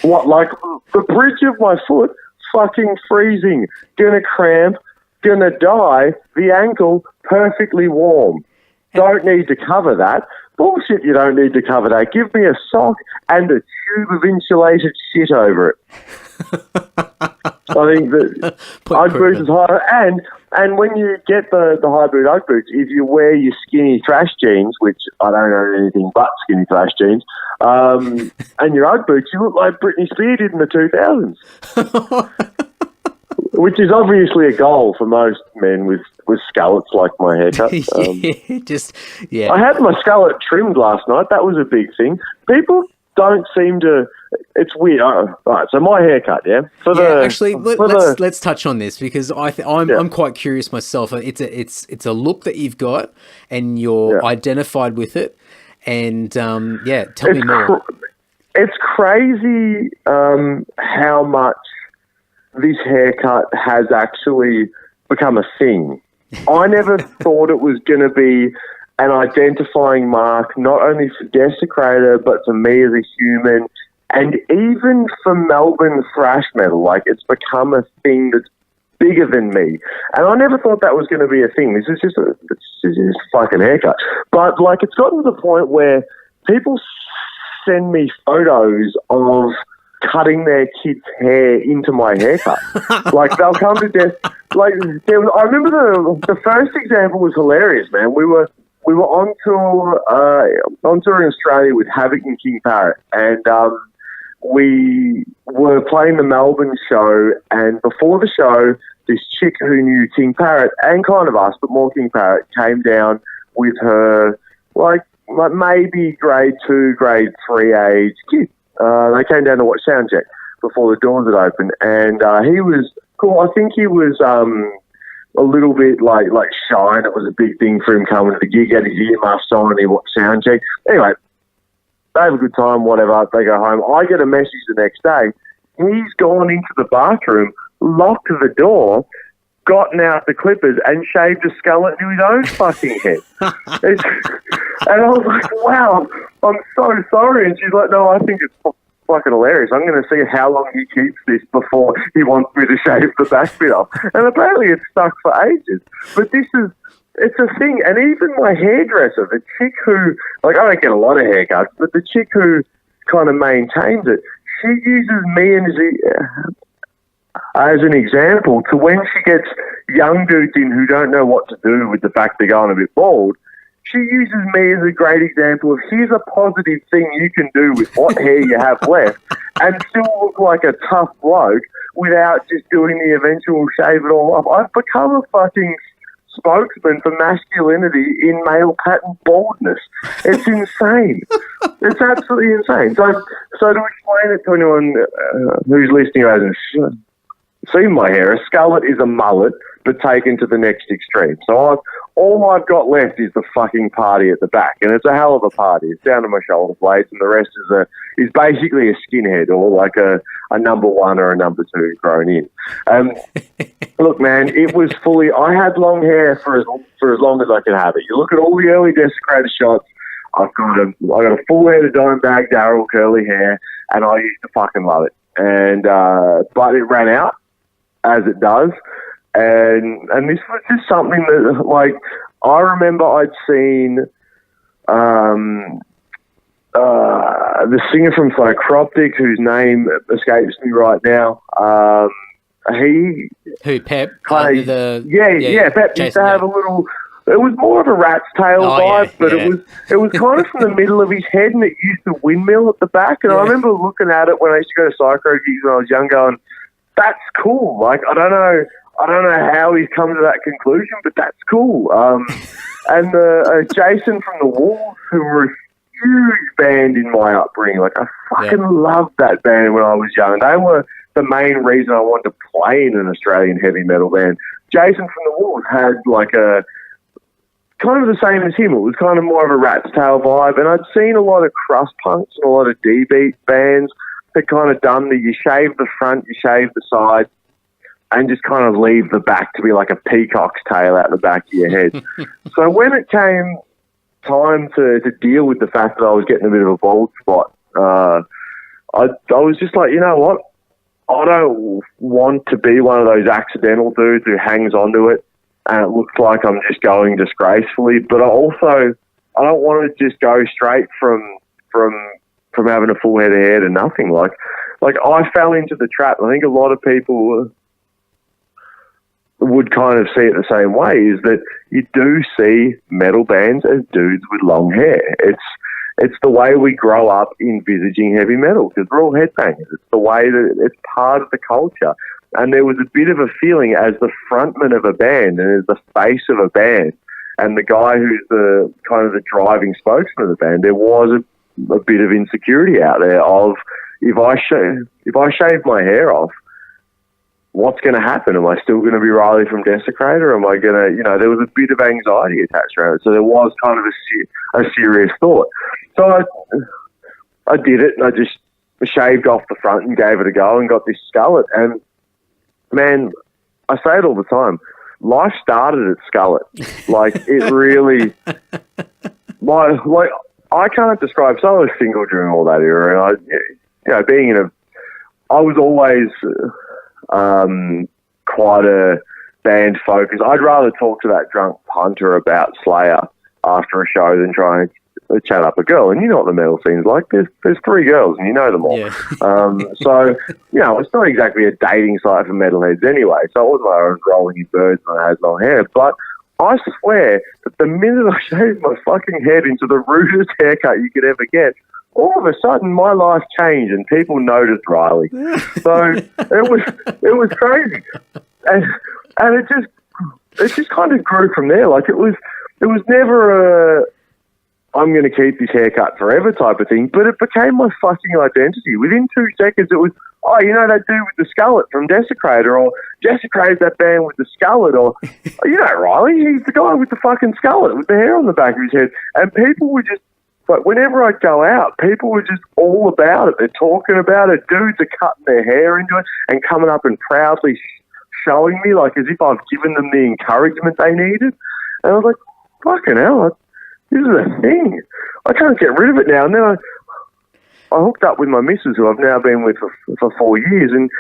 Like, the bridge of my foot, fucking freezing, gonna cramp, gonna die, the ankle perfectly warm. Don't need to cover that. Bullshit, you don't need to cover that. Give me a sock and a tube of insulated shit over it. I think that Ugg boots is higher. And when you get the hybrid Ugg boots, if you wear your skinny thrash jeans, which I don't know anything but skinny thrash jeans, and your Ugg boots, you look like Britney Spears did in the 2000s. Which is obviously a goal for most men with scullets like my haircut. I had my skullet trimmed last night. That was a big thing. People don't seem to. It's weird. All right, so my haircut, Actually, let's touch on this, because I'm quite curious myself. It's a look that you've got, and you're identified with it. And tell me more. It's crazy how much this haircut has actually become a thing. I never thought it was going to be an identifying mark, not only for Desecrator, but for me as a human, and even for Melbourne thrash metal. Like, it's become a thing that's bigger than me. And I never thought that was going to be a thing. This is just a fucking haircut. But, like, it's gotten to the point where people send me photos of cutting their kids' hair into my haircut. Like, they'll come to death. Like, I remember the first example was hilarious, man. We were on tour in Australia with Havoc and King Parrot, and we were playing the Melbourne show, and before the show, this chick who knew King Parrot, and kind of us, but more King Parrot, came down with her, like maybe grade 2, grade 3 age kid. They came down to watch Soundcheck before the doors had opened, and he was cool. I think he was a little bit like shy, and it was a big thing for him coming to the gig. He had his earmuffs on and he watched Soundcheck. Anyway, they have a good time, whatever. They go home. I get a message the next day. He's gone into the bathroom, locked the door, gotten out the clippers and shaved a skullet into his own fucking head. And I was like, wow, I'm so sorry. And she's like, no, I think it's fucking hilarious. I'm going to see how long he keeps this before he wants me to shave the back bit off. And apparently it's stuck for ages. But it's a thing. And even my hairdresser, the chick who, like, I don't get a lot of haircuts, but the chick who kind of maintains it, she uses me as an example to when she gets young dudes in who don't know what to do with the fact they're going a bit bald, she uses me as a great example of here's a positive thing you can do with what hair you have left and still look like a tough bloke without just doing the eventual shave it all off. I've become a fucking spokesman for masculinity in male pattern baldness. It's insane. It's absolutely insane. So to explain it to anyone who's listening who hasn't seen my hair, a skullet is a mullet, but taken to the next extreme. So all I've got left is the fucking party at the back, and it's a hell of a party. It's down to my shoulder blades, and the rest is basically a skinhead or like a number one or a number two grown in. Look, man, it was fully. I had long hair for as long as I could have it. You look at all the early Desecrator shots. I got a full head of Dimebag Darrell curly hair, and I used to fucking love it. And but it ran out, as it does. And this was just something that, like, I remember I'd seen the singer from Philocroptic, whose name escapes me right now. Pep? Pep used to have a little. It was more of a rat's tail vibe, but it was kind of from the middle of his head, and it used to windmill at the back. And I remember looking at it when I used to go to psycho gigs when I was young, going, "That's cool." Like, I don't know how he's come to that conclusion, but that's cool. And Jason from the Wolves, who were a huge band in my upbringing. Like, I fucking loved that band when I was young. They were the main reason I wanted to play in an Australian heavy metal band. Jason from the Wolves had like a kind of the same as him. It was kind of more of a rat's tail vibe. And I'd seen a lot of crust punks and a lot of D-beat bands that kind of done you shave the front, you shave the side, and just kind of leave the back to be like a peacock's tail out the back of your head. So when it came time to deal with the fact that I was getting a bit of a bald spot, I was just like, you know what? I don't want to be one of those accidental dudes who hangs onto it and it looks like I'm just going disgracefully. But I don't want to just go straight from having a full head of hair to nothing. Like I fell into the trap. I think a lot of people would kind of see it the same way, is that you do see metal bands as dudes with long hair. It's the way we grow up envisaging heavy metal, because we're all headbangers. It's the way that it's part of the culture. And there was a bit of a feeling as the frontman of a band and as the face of a band and the guy who's the kind of the driving spokesman of the band, there was a bit of insecurity out there of, if I shave my hair off, what's going to happen? Am I still going to be Riley from Desecrator? Am I going to, there was a bit of anxiety attached around it. So there was kind of a serious thought. So I did it, and I just shaved off the front and gave it a go and got this skullet. And, man, I say it all the time, life started at skullet. Like, it really... I can't describe... So I was single during all that era, and being in I was always... quite a band focus. I'd rather talk to that drunk punter about Slayer after a show than try and chat up a girl. And you know what the metal scene's like. There's three girls and you know them all. Yeah. So, it's not exactly a dating site for metalheads anyway. So it wasn't like I was rolling in birds and I had long hair. But I swear that the minute I shaved my fucking head into the rudest haircut you could ever get, all of a sudden my life changed and people noticed Riley. So it was crazy. And it just kind of grew from there. Like, it was never a I'm going to keep this haircut forever type of thing, but it became my fucking identity. Within 2 seconds it was, that dude with the skullet from Desecrator, or Desecrator's that band with the skullet, or Riley, he's the guy with the fucking skullet with the hair on the back of his head. And people were just, but whenever I go out, people were just all about it. They're talking about it. Dudes are cutting their hair into it and coming up and proudly showing me, like, as if I've given them the encouragement they needed. And I was like, fucking hell, this is a thing. I can't get rid of it now. And then I hooked up with my missus, who I've now been with for 4 years, and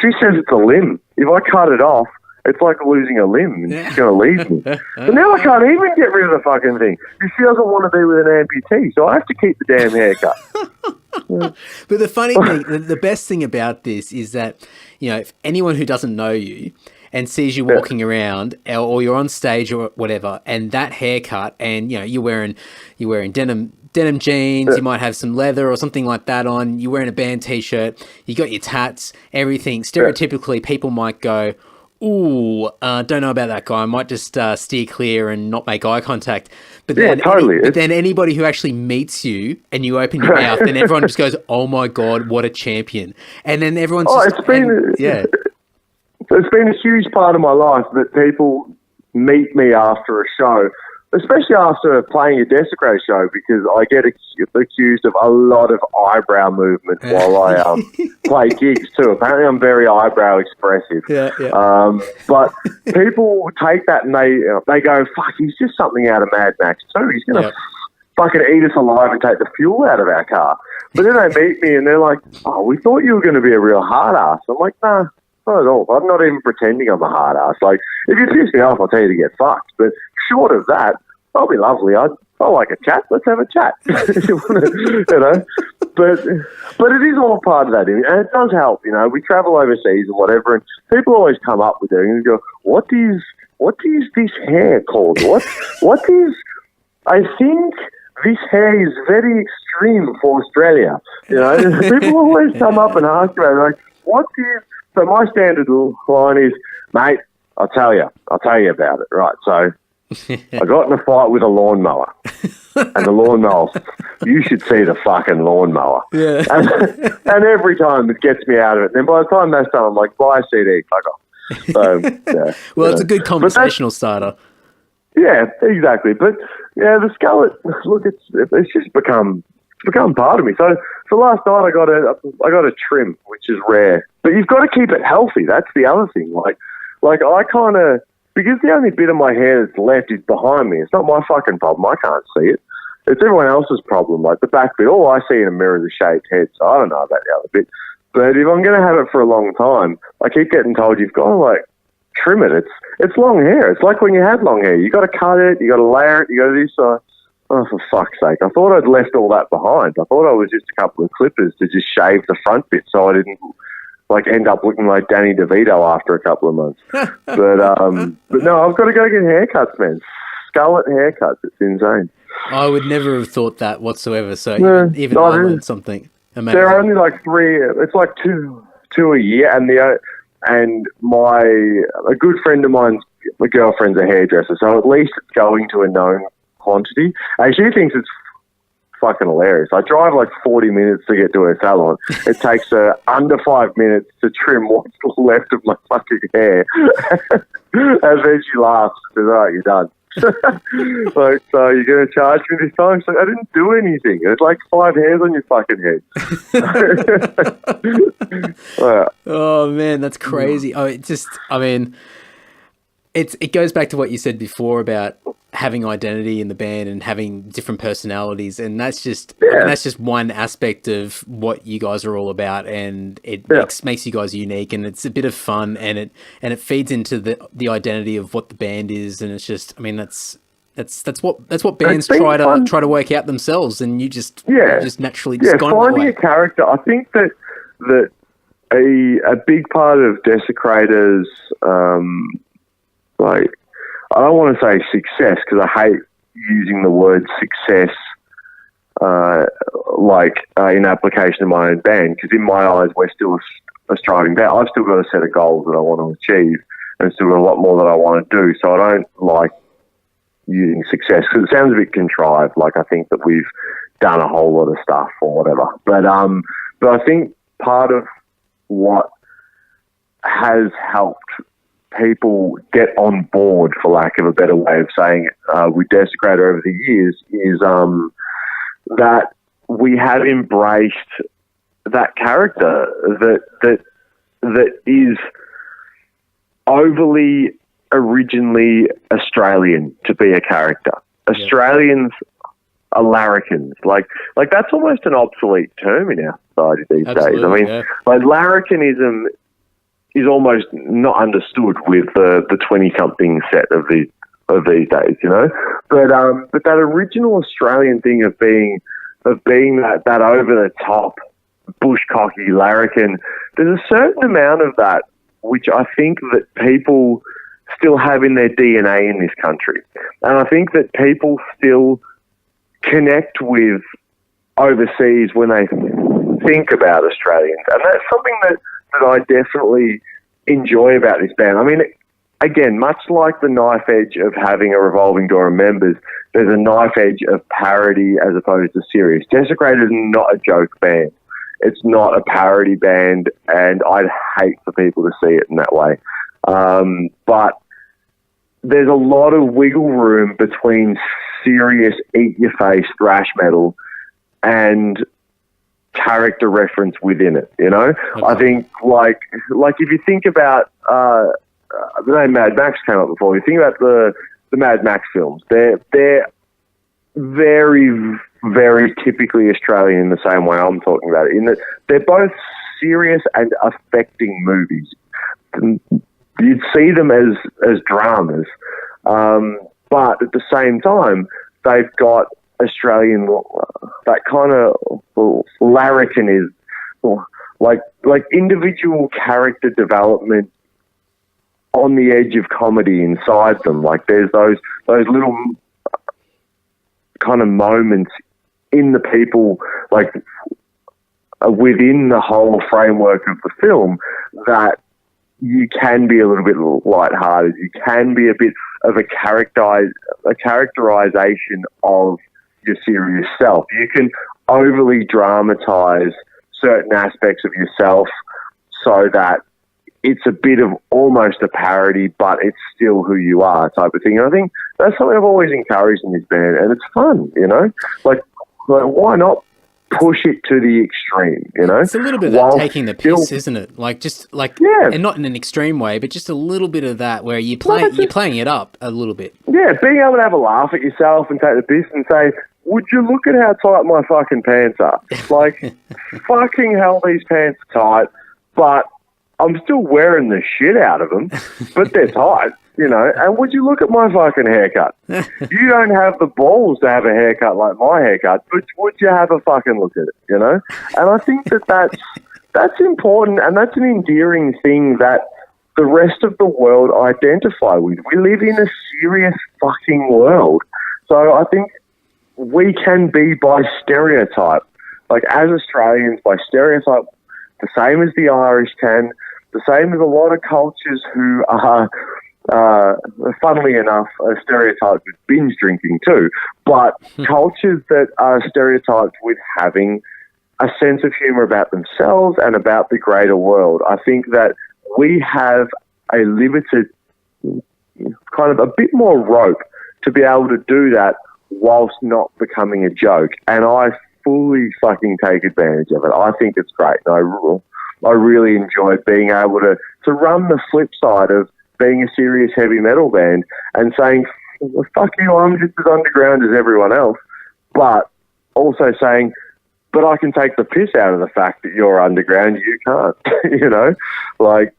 she says it's a limb. If I cut it off, it's like losing a limb, and she's going to leave me. But now I can't even get rid of the fucking thing. She doesn't want to be with an amputee, so I have to keep the damn haircut. Yeah. But the funny thing, the best thing about this is that, if anyone who doesn't know you, and sees you walking around, or you're on stage or whatever, and that haircut, and you're wearing denim jeans, you might have some leather or something like that on, you're wearing a band t-shirt, you got your tats, everything. Stereotypically, people might go, ooh, don't know about that guy. I might just steer clear and not make eye contact. But then, totally. But then anybody who actually meets you and you open your mouth, then everyone just goes, "Oh my god, what a champion!" And then everyone's it's been a huge part of my life that people meet me after a show, especially after playing a Desecrator show, because I get accused of a lot of eyebrow movement while I play gigs too. Apparently I'm very eyebrow expressive. But people take that and they go, fuck, he's just something out of Mad Max 2. He's going to fucking eat us alive and take the fuel out of our car. But then they meet me and they're like, oh, we thought you were going to be a real hard ass. I'm like, nah. Not at all. I'm not even pretending I'm a hard ass. Like, if you piss me off, I'll tell you to get fucked. But short of that, I'll be lovely. I like a chat. Let's have a chat. If you want to, But it is all part of that, and it does help. We travel overseas and whatever, and people always come up with it and go, "What is this hair called? What is? I think this hair is very extreme for Australia." People always come up and ask about it, like, "What is?" So my standard line is, mate, I'll tell you about it. Right. So I got in a fight with a lawnmower, and the lawnmower, you should see the fucking lawnmower. Yeah. And every time it gets me out of it. Then by the time that's done, I'm like, buy a CD, fuck off. So, well, it's a good conversational starter. Yeah, exactly. But the skullet, look, it's just become part of me. So last night I got a trim, which is rare. But you've got to keep it healthy. That's the other thing. Like I kind of, because the only bit of my hair that's left is behind me. It's not my fucking problem. I can't see it. It's everyone else's problem. Like the back bit, all I see in a mirror is a shaved head. So I don't know about the other bit. But if I'm going to have it for a long time, I keep getting told you've got to trim it. It's long hair. It's like when you had long hair. You got to cut it. You got to layer it. You got to do so. Oh, for fuck's sake. I thought I'd left all that behind. I thought I was just a couple of clippers to just shave the front bit so I didn't end up looking like Danny DeVito after a couple of months. But no, I've got to go get haircuts, man. Skullet haircuts. It's insane. I would never have thought that whatsoever. So even I learned something amazing. There are only three. It's two a year, and a good friend of mine's, my girlfriend's a hairdresser, so at least it's going to a known quantity. And she thinks it's fucking hilarious. I drive 40 minutes to get to her salon. It takes her under 5 minutes to trim what's left of my fucking hair. And then she laughs. She says, all right, you're done. So you're going to charge me this time? She's like, I didn't do anything. It's 5 hairs on your fucking head. Oh, man, that's crazy. It goes back to what you said before about having identity in the band and having different personalities, and that's just one aspect of what you guys are all about, and it makes you guys unique, and it's a bit of fun, and it feeds into the identity of what the band is, and it's just, that's what bands try to work out themselves, and you just naturally just gone finding a character. I think that a big part of Desecrator's I don't want to say success because I hate using the word success in application of my own band, because in my eyes we're still a striving band. I've still got a set of goals that I want to achieve and still got a lot more that I want to do, so I don't like using success because it sounds a bit contrived, I think that we've done a whole lot of stuff or whatever. But I think part of what has helped people get on board, for lack of a better way of saying it, with Desecrator over the years is that we have embraced that character that is overly originally Australian to be a character. Yeah. Australians are larrikins. Like that's almost an obsolete term in our society these days. Larrikinism is almost not understood with the 20-something set of these days, But that original Australian thing of being that over the top bush cocky larrikin, there's a certain amount of that which I think that people still have in their DNA in this country. And I think that people still connect with overseas when they think about Australians. And that's something that I definitely enjoy about this band. I mean, again, much like the knife edge of having a revolving door of members, there's a knife edge of parody as opposed to serious. Desecrator is not a joke band. It's not a parody band, and I'd hate for people to see it in that way. But there's a lot of wiggle room between serious, eat-your-face thrash metal and character reference within it, you know? Okay. I think, like if you think about the name Mad Max came up before. You think about the Mad Max films. They're very, very typically Australian in the same way I'm talking about it. In that they're both serious and affecting movies. You'd see them as dramas, but at the same time, they've got Australian that kind of larrikinism, like individual character development on the edge of comedy inside them. Like there's those little kind of moments in the people, like within the whole framework of the film, that you can be a little bit lighthearted. You can be a bit of a characterization of your serious self. You can overly dramatize certain aspects of yourself so that it's a bit of almost a parody, but it's still who you are type of thing. And I think that's something I've always encouraged in this band, and it's fun, you know? Like why not push it to the extreme, you know? It's a little bit of that taking the piss, isn't it? Like, just like, yeah. And not in an extreme way, but just a little bit of that where you're playing it up a little bit. Yeah, being able to have a laugh at yourself and take the piss and say, would you look at how tight my fucking pants are? Like, fucking hell, these pants are tight, but I'm still wearing the shit out of them, but they're tight, you know? And would you look at my fucking haircut? You don't have the balls to have a haircut like my haircut, but would you have a fucking look at it, you know? And I think that's important, and that's an endearing thing that the rest of the world identify with. We live in a serious fucking world. So I think we can be by stereotype. Like, as Australians, by stereotype, the same as the Irish can, the same as a lot of cultures who are, funnily enough, are stereotyped with binge drinking too, but cultures that are stereotyped with having a sense of humour about themselves and about the greater world. I think that we have a limited, kind of a bit more rope to be able to do that whilst not becoming a joke. And I fully fucking take advantage of it. I think it's great. I really enjoy being able to run the flip side of being a serious heavy metal band and saying, well, fuck you, I'm just as underground as everyone else. But also saying, but I can take the piss out of the fact that you're underground, you can't. You know? Like,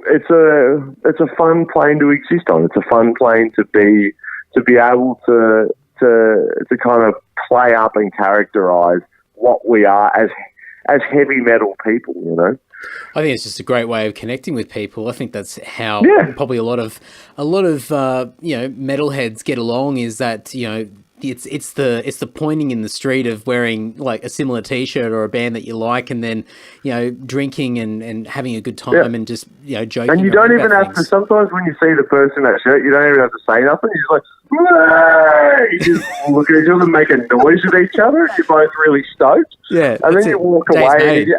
it's a fun plane to exist on. It's a fun plane to be able to kind of play up and characterize what we are as heavy metal people, you know. I think it's just a great way of connecting with people. I think that's how probably a lot of metalheads get along, is that, you know, it's the pointing in the street of wearing like a similar T-shirt or a band that you like, and then, you know, drinking and having a good time and just, you know, joking. And you don't even have to. Sometimes when you see the person in that shirt, you don't even have to say nothing. You're just like, "Way!" You just look at each other and make a noise with each other. You're both really stoked. Yeah, and then you walk away and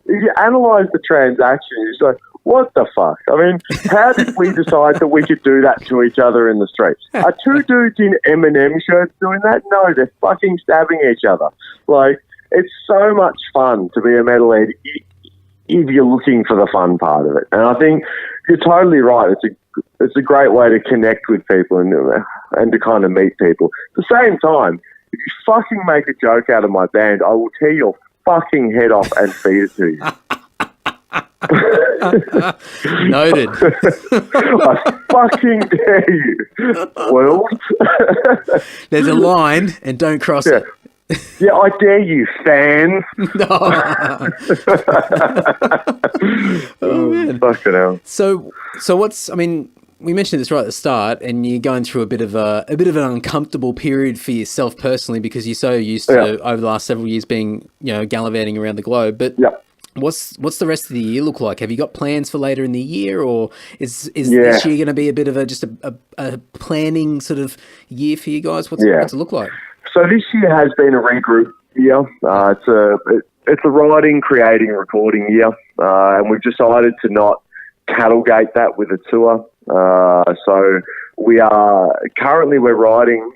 if you analyze the transaction, you're just like, what the fuck? I mean, how did we decide that we could do that to each other in the streets? Are two dudes in M&M shirts doing that? No, they're fucking stabbing each other. Like, it's so much fun to be a metalhead if you're looking for the fun part of it. And I think you're totally right. It's a great way to connect with people and to kind of meet people. At the same time, if you fucking make a joke out of my band, I will tear your fucking head off and feed it to you. Noted. I fucking dare you, world. There's a line, and don't cross it. Yeah, I dare you, fans. Oh man. Fucking hell. So what's? I mean, we mentioned this right at the start, and you're going through a bit of an uncomfortable period for yourself personally because you're so used to over the last several years being, gallivanting around the globe. But what's the rest of the year look like? Have you got plans for later in the year, or is this year going to be a bit of a planning sort of year for you guys? What's it look like? So this year has been a regroup year. It's a writing, creating, recording year, and we've decided to not cattlegate that with a tour. So we're writing,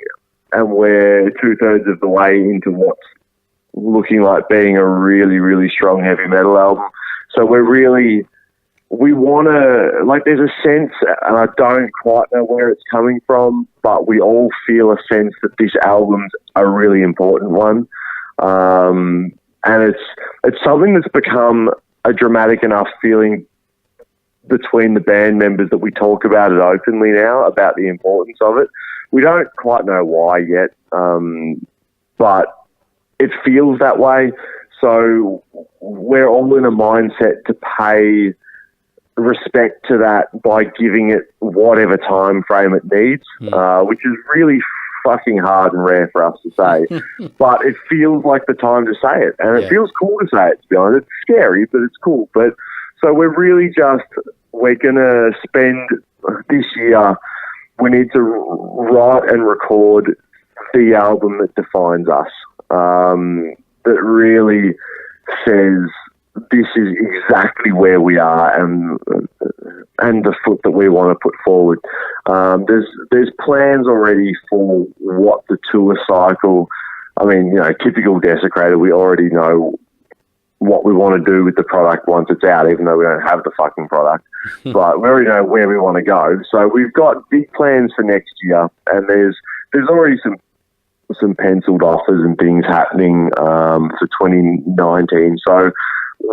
and we're 2/3 of the way into what's looking like being a really, really strong heavy metal album. So we want to, like, there's a sense, and I don't quite know where it's coming from, but we all feel a sense that this album's a really important one. And it's something that's become a dramatic enough feeling between the band members that we talk about it openly now, about the importance of it. We don't quite know why yet, but it feels that way. So we're all in a mindset to pay respect to that by giving it whatever time frame it needs, which is really fucking hard and rare for us to say. But it feels like the time to say it, and it feels cool to say it, to be honest. It's scary, but it's cool. But so we're going to spend this year, we need to write and record the album that defines us, that really says this is exactly where we are and the foot that we want to put forward. There's plans already for what the tour cycle, I mean, typical Desecrator, we already know what we want to do with the product once it's out, even though we don't have the fucking product. But we already know where we want to go. So we've got big plans for next year, and there's already some penciled offers and things happening for 2019. So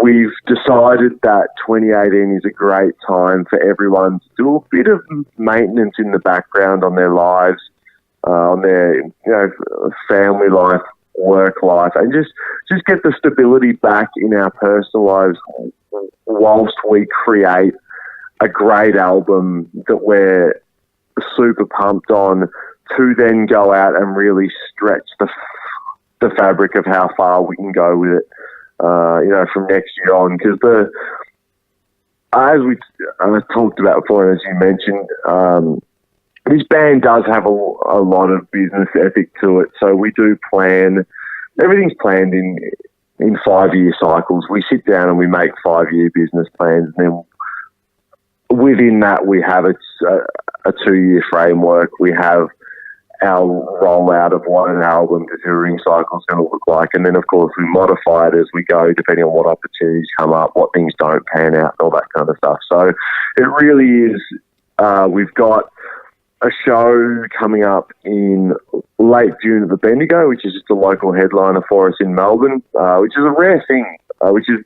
we've decided that 2018 is a great time for everyone to do a bit of maintenance in the background on their lives, on their family life, work life, and just get the stability back in our personal lives whilst we create a great album that we're super pumped on, to then go out and really stretch the fabric of how far we can go with it, from next year on. Because as we talked about before, and as you mentioned, this band does have a lot of business ethic to it. So we do plan, everything's planned in 5-year cycles. We sit down and we make 5-year business plans, and then within that we have a 2-year framework. We have our rollout of what an album to touring cycle is going to look like, and then of course we modify it as we go depending on what opportunities come up, what things don't pan out, and all that kind of stuff. So it really is, we've got a show coming up in late June at the Bendigo, which is just a local headliner for us in Melbourne, which is a rare thing, which is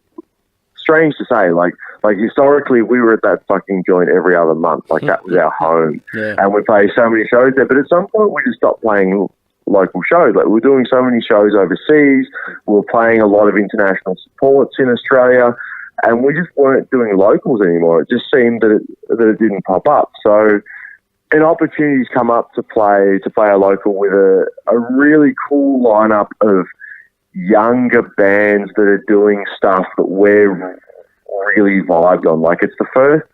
strange to say. Like historically, we were at that fucking joint every other month. Like, that was our home. And we play so many shows there. But at some point, we just stopped playing local shows. Like, we were doing so many shows overseas. We were playing a lot of international supports in Australia, and we just weren't doing locals anymore. It just seemed that it didn't pop up. So, and opportunities come up to play a local with a really cool lineup of younger bands that are doing stuff that we're really vibed on. Like, it's the first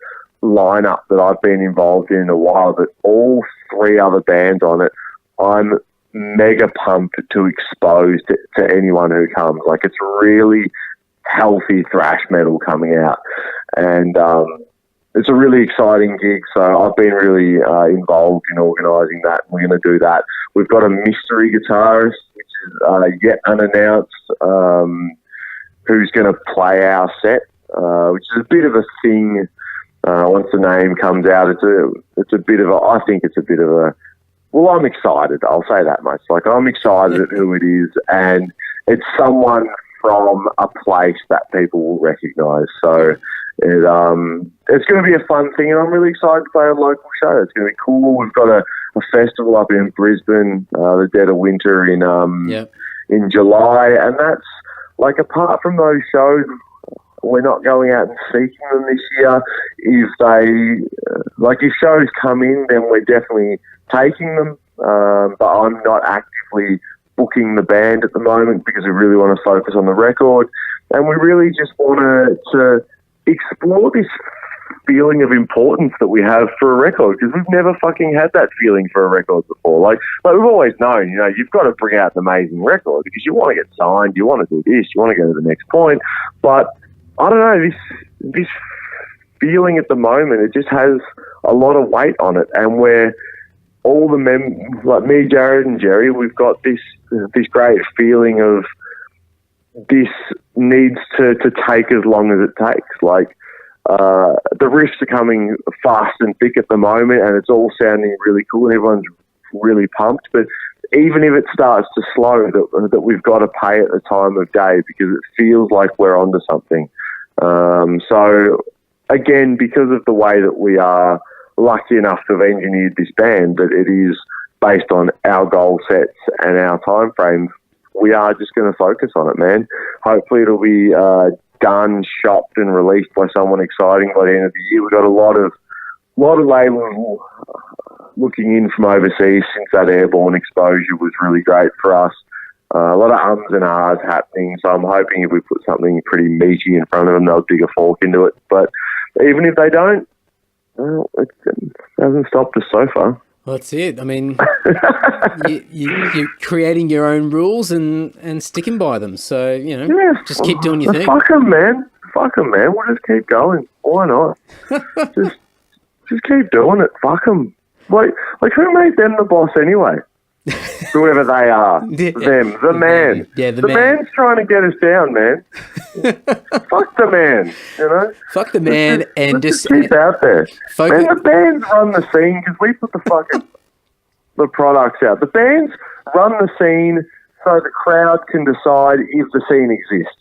lineup that I've been involved in a while that all 3 other bands on it, I'm mega pumped to expose to anyone who comes. Like, it's really healthy thrash metal coming out, and it's a really exciting gig. So I've been really involved in organising that. We're going to do that. We've got a mystery guitarist, which is yet unannounced, who's going to play our set, which is a bit of a thing. Once the name comes out, it's a bit of a, I think it's a bit of a, well, I'm excited. I'll say that much. Like, I'm excited at who it is, and it's someone from a place that people will recognise. So it's going to be a fun thing, and I'm really excited to play a local show. It's going to be cool. We've got a festival up in Brisbane, the Dead of Winter in in July, and that's like, apart from those shows, we're not going out and seeking them this year. If if shows come in, then we're definitely taking them. But I'm not actively booking the band at the moment because we really want to focus on the record, and we really just want to explore this feeling of importance that we have for a record, because we've never fucking had that feeling for a record before. Like we've always known, you've got to bring out an amazing record because you want to get signed, you want to do this, you want to go to the next point. But I don't know, this feeling at the moment, it just has a lot of weight on it, and we're all the like me, Jared, and Jerry, we've got this great feeling of this needs to take as long as it takes. Like the riffs are coming fast and thick at the moment, and it's all sounding really cool, and everyone's really pumped. But even if it starts to slow, that we've got to pay at the time of day, because it feels like we're onto something. So again, because of the way that we are lucky enough to have engineered this band, that it is based on our goal sets and our time frames, we are just going to focus on it, man. Hopefully it'll be done, shopped and released by someone exciting by the end of the year. We've got a lot of labels looking in from overseas since that Airborne exposure was really great for us. A lot of ums and ahs happening, so I'm hoping if we put something pretty meaty in front of them, they'll dig a fork into it. But even if they don't, well, it hasn't stopped us so far. Well, that's it. I mean, you're creating your own rules and sticking by them. So, just keep doing your thing. Fuck them, man. We'll just keep going. Why not? just keep doing it. Fuck them. Like who made them the boss anyway? Whoever they are. Them. The man. Yeah, the man's trying to get us down, man. Fuck the man, Fuck the man and just keep out there. Man, the bands run the scene because we put the products out. The bands run the scene so the crowd can decide if the scene exists.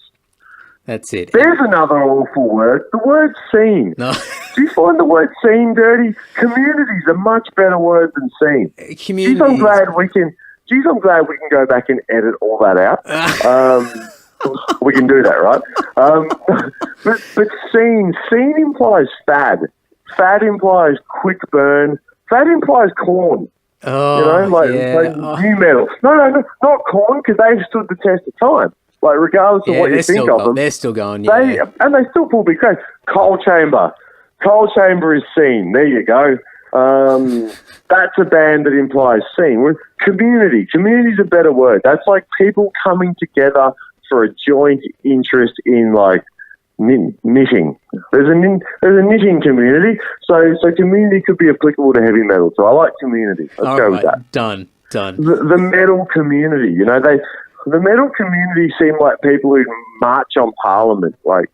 That's it. There's another awful word. The word scene. No. Do you find the word scene dirty? Community's a much better word than scene. Geez, I'm glad we can go back and edit all that out. We can do that, right? But scene implies fad. Fad implies quick burn. Fad implies corn. Oh, like new metal. No, not corn, because they've stood the test of time. Like, regardless of what you think of them. They're still going, And they still pull big crowds. Coal Chamber. Coal Chamber is scene. There you go. That's a band that implies scene. Community. Community's a better word. That's like people coming together for a joint interest in, like, knitting. There's a knitting community. So community could be applicable to heavy metal. So I like community. Let's go with that. Done. The metal community, the metal community seem like people who march on Parliament, like,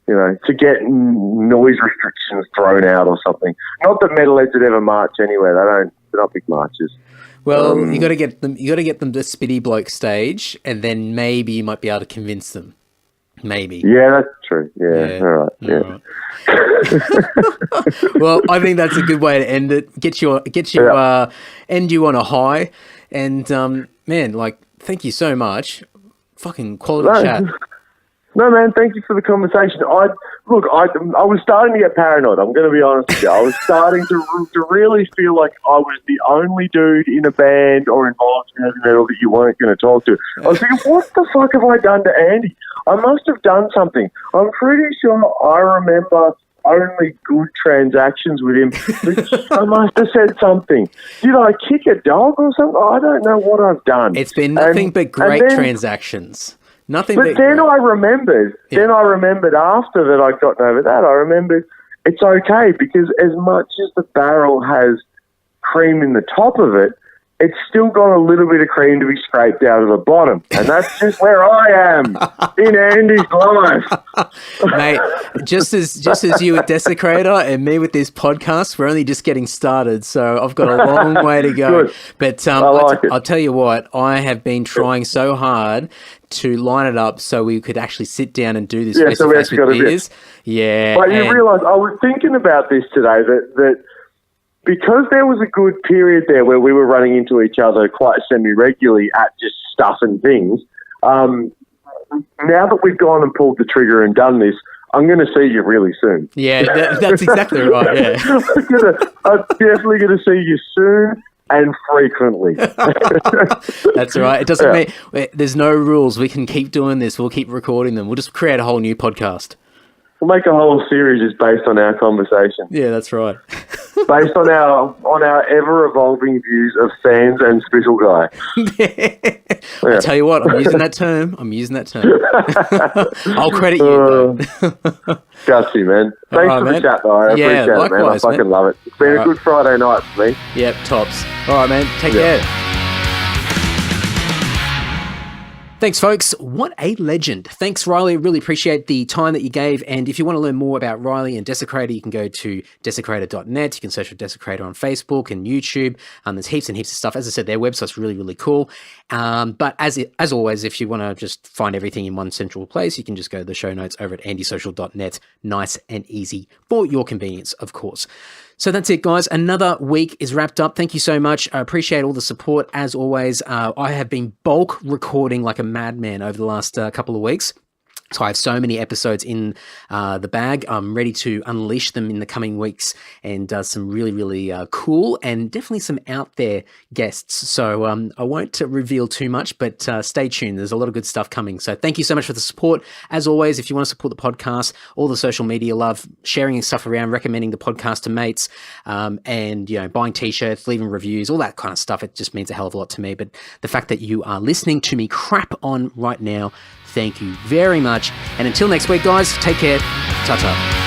to get noise restrictions thrown out or something. Not that metalheads would ever march anywhere. They're not big marches. Well, you got to get them. You got to get them to Spitty Bloke stage, and then maybe you might be able to convince them. Maybe. Yeah, that's true. Yeah. All right. Yeah. All right. Well, I think that's a good way to end it. End you on a high, and man, like, thank you so much. Fucking quality chat. No, man, thank you for the conversation. I was starting to get paranoid. I'm going to be honest with you. I was starting to really feel like I was the only dude in a band or involved in heavy metal that you weren't going to talk to. I was thinking, what the fuck have I done to Andy? I must have done something. I'm pretty sure I remember only good transactions with him. I must have said something. Did I kick a dog or something? I don't know what I've done. It's been nothing but great transactions. Nothing but then I remembered. Yeah. Then I remembered after that I'd gotten over that. I remembered it's okay because as much as the barrel has cream in the top of it, it's still got a little bit of cream to be scraped out of the bottom. And that's just where I am in Andy's life. Mate, just as you with Desecrator and me with this podcast, we're only just getting started. So I've got a long way to go. Good. But I'll tell you what, I have been trying so hard to line it up so we could actually sit down and do this face-to-face with beers. Yeah. But you realise, I was thinking about this today, that because there was a good period there where we were running into each other quite semi-regularly at just stuff and things, now that we've gone and pulled the trigger and done this, I'm going to see you really soon. Yeah, that's exactly right, yeah. I'm definitely going to see you soon and frequently. That's right. It doesn't mean there's no rules. We can keep doing this. We'll keep recording them. We'll just create a whole new podcast. We'll make a whole series just based on our conversation. Yeah, that's right. Based on our ever-evolving views of fans and Special Guy. I tell you what, I'm using that term. I'll credit you, though. Gutsy, man. Thanks for the chat, though. I appreciate it, man. I fucking love it. It's been a good Friday night for me. Yep, tops. All right, man. Take care. Thanks, folks. What a legend. Thanks, Riley. Really appreciate the time that you gave. And if you want to learn more about Riley and Desecrator, you can go to desecrator.net. You can search for Desecrator on Facebook and YouTube. There's heaps and heaps of stuff. As I said, their website's really, really cool. But as always, if you want to just find everything in one central place, you can just go to the show notes over at andysocial.net. Nice and easy for your convenience, of course. So that's it, guys. Another week is wrapped up. Thank you so much. I appreciate all the support, as always. I have been bulk recording like a madman over the last couple of weeks. So I have so many episodes in the bag. I'm ready to unleash them in the coming weeks, and some really, really cool and definitely some out there guests. So I won't reveal too much, but stay tuned. There's a lot of good stuff coming. So thank you so much for the support. As always, if you want to support the podcast, all the social media love, sharing stuff around, recommending the podcast to mates, and buying t-shirts, leaving reviews, all that kind of stuff. It just means a hell of a lot to me. But the fact that you are listening to me crap on right now, thank you very much. And until next week, guys, take care. Ta-ta.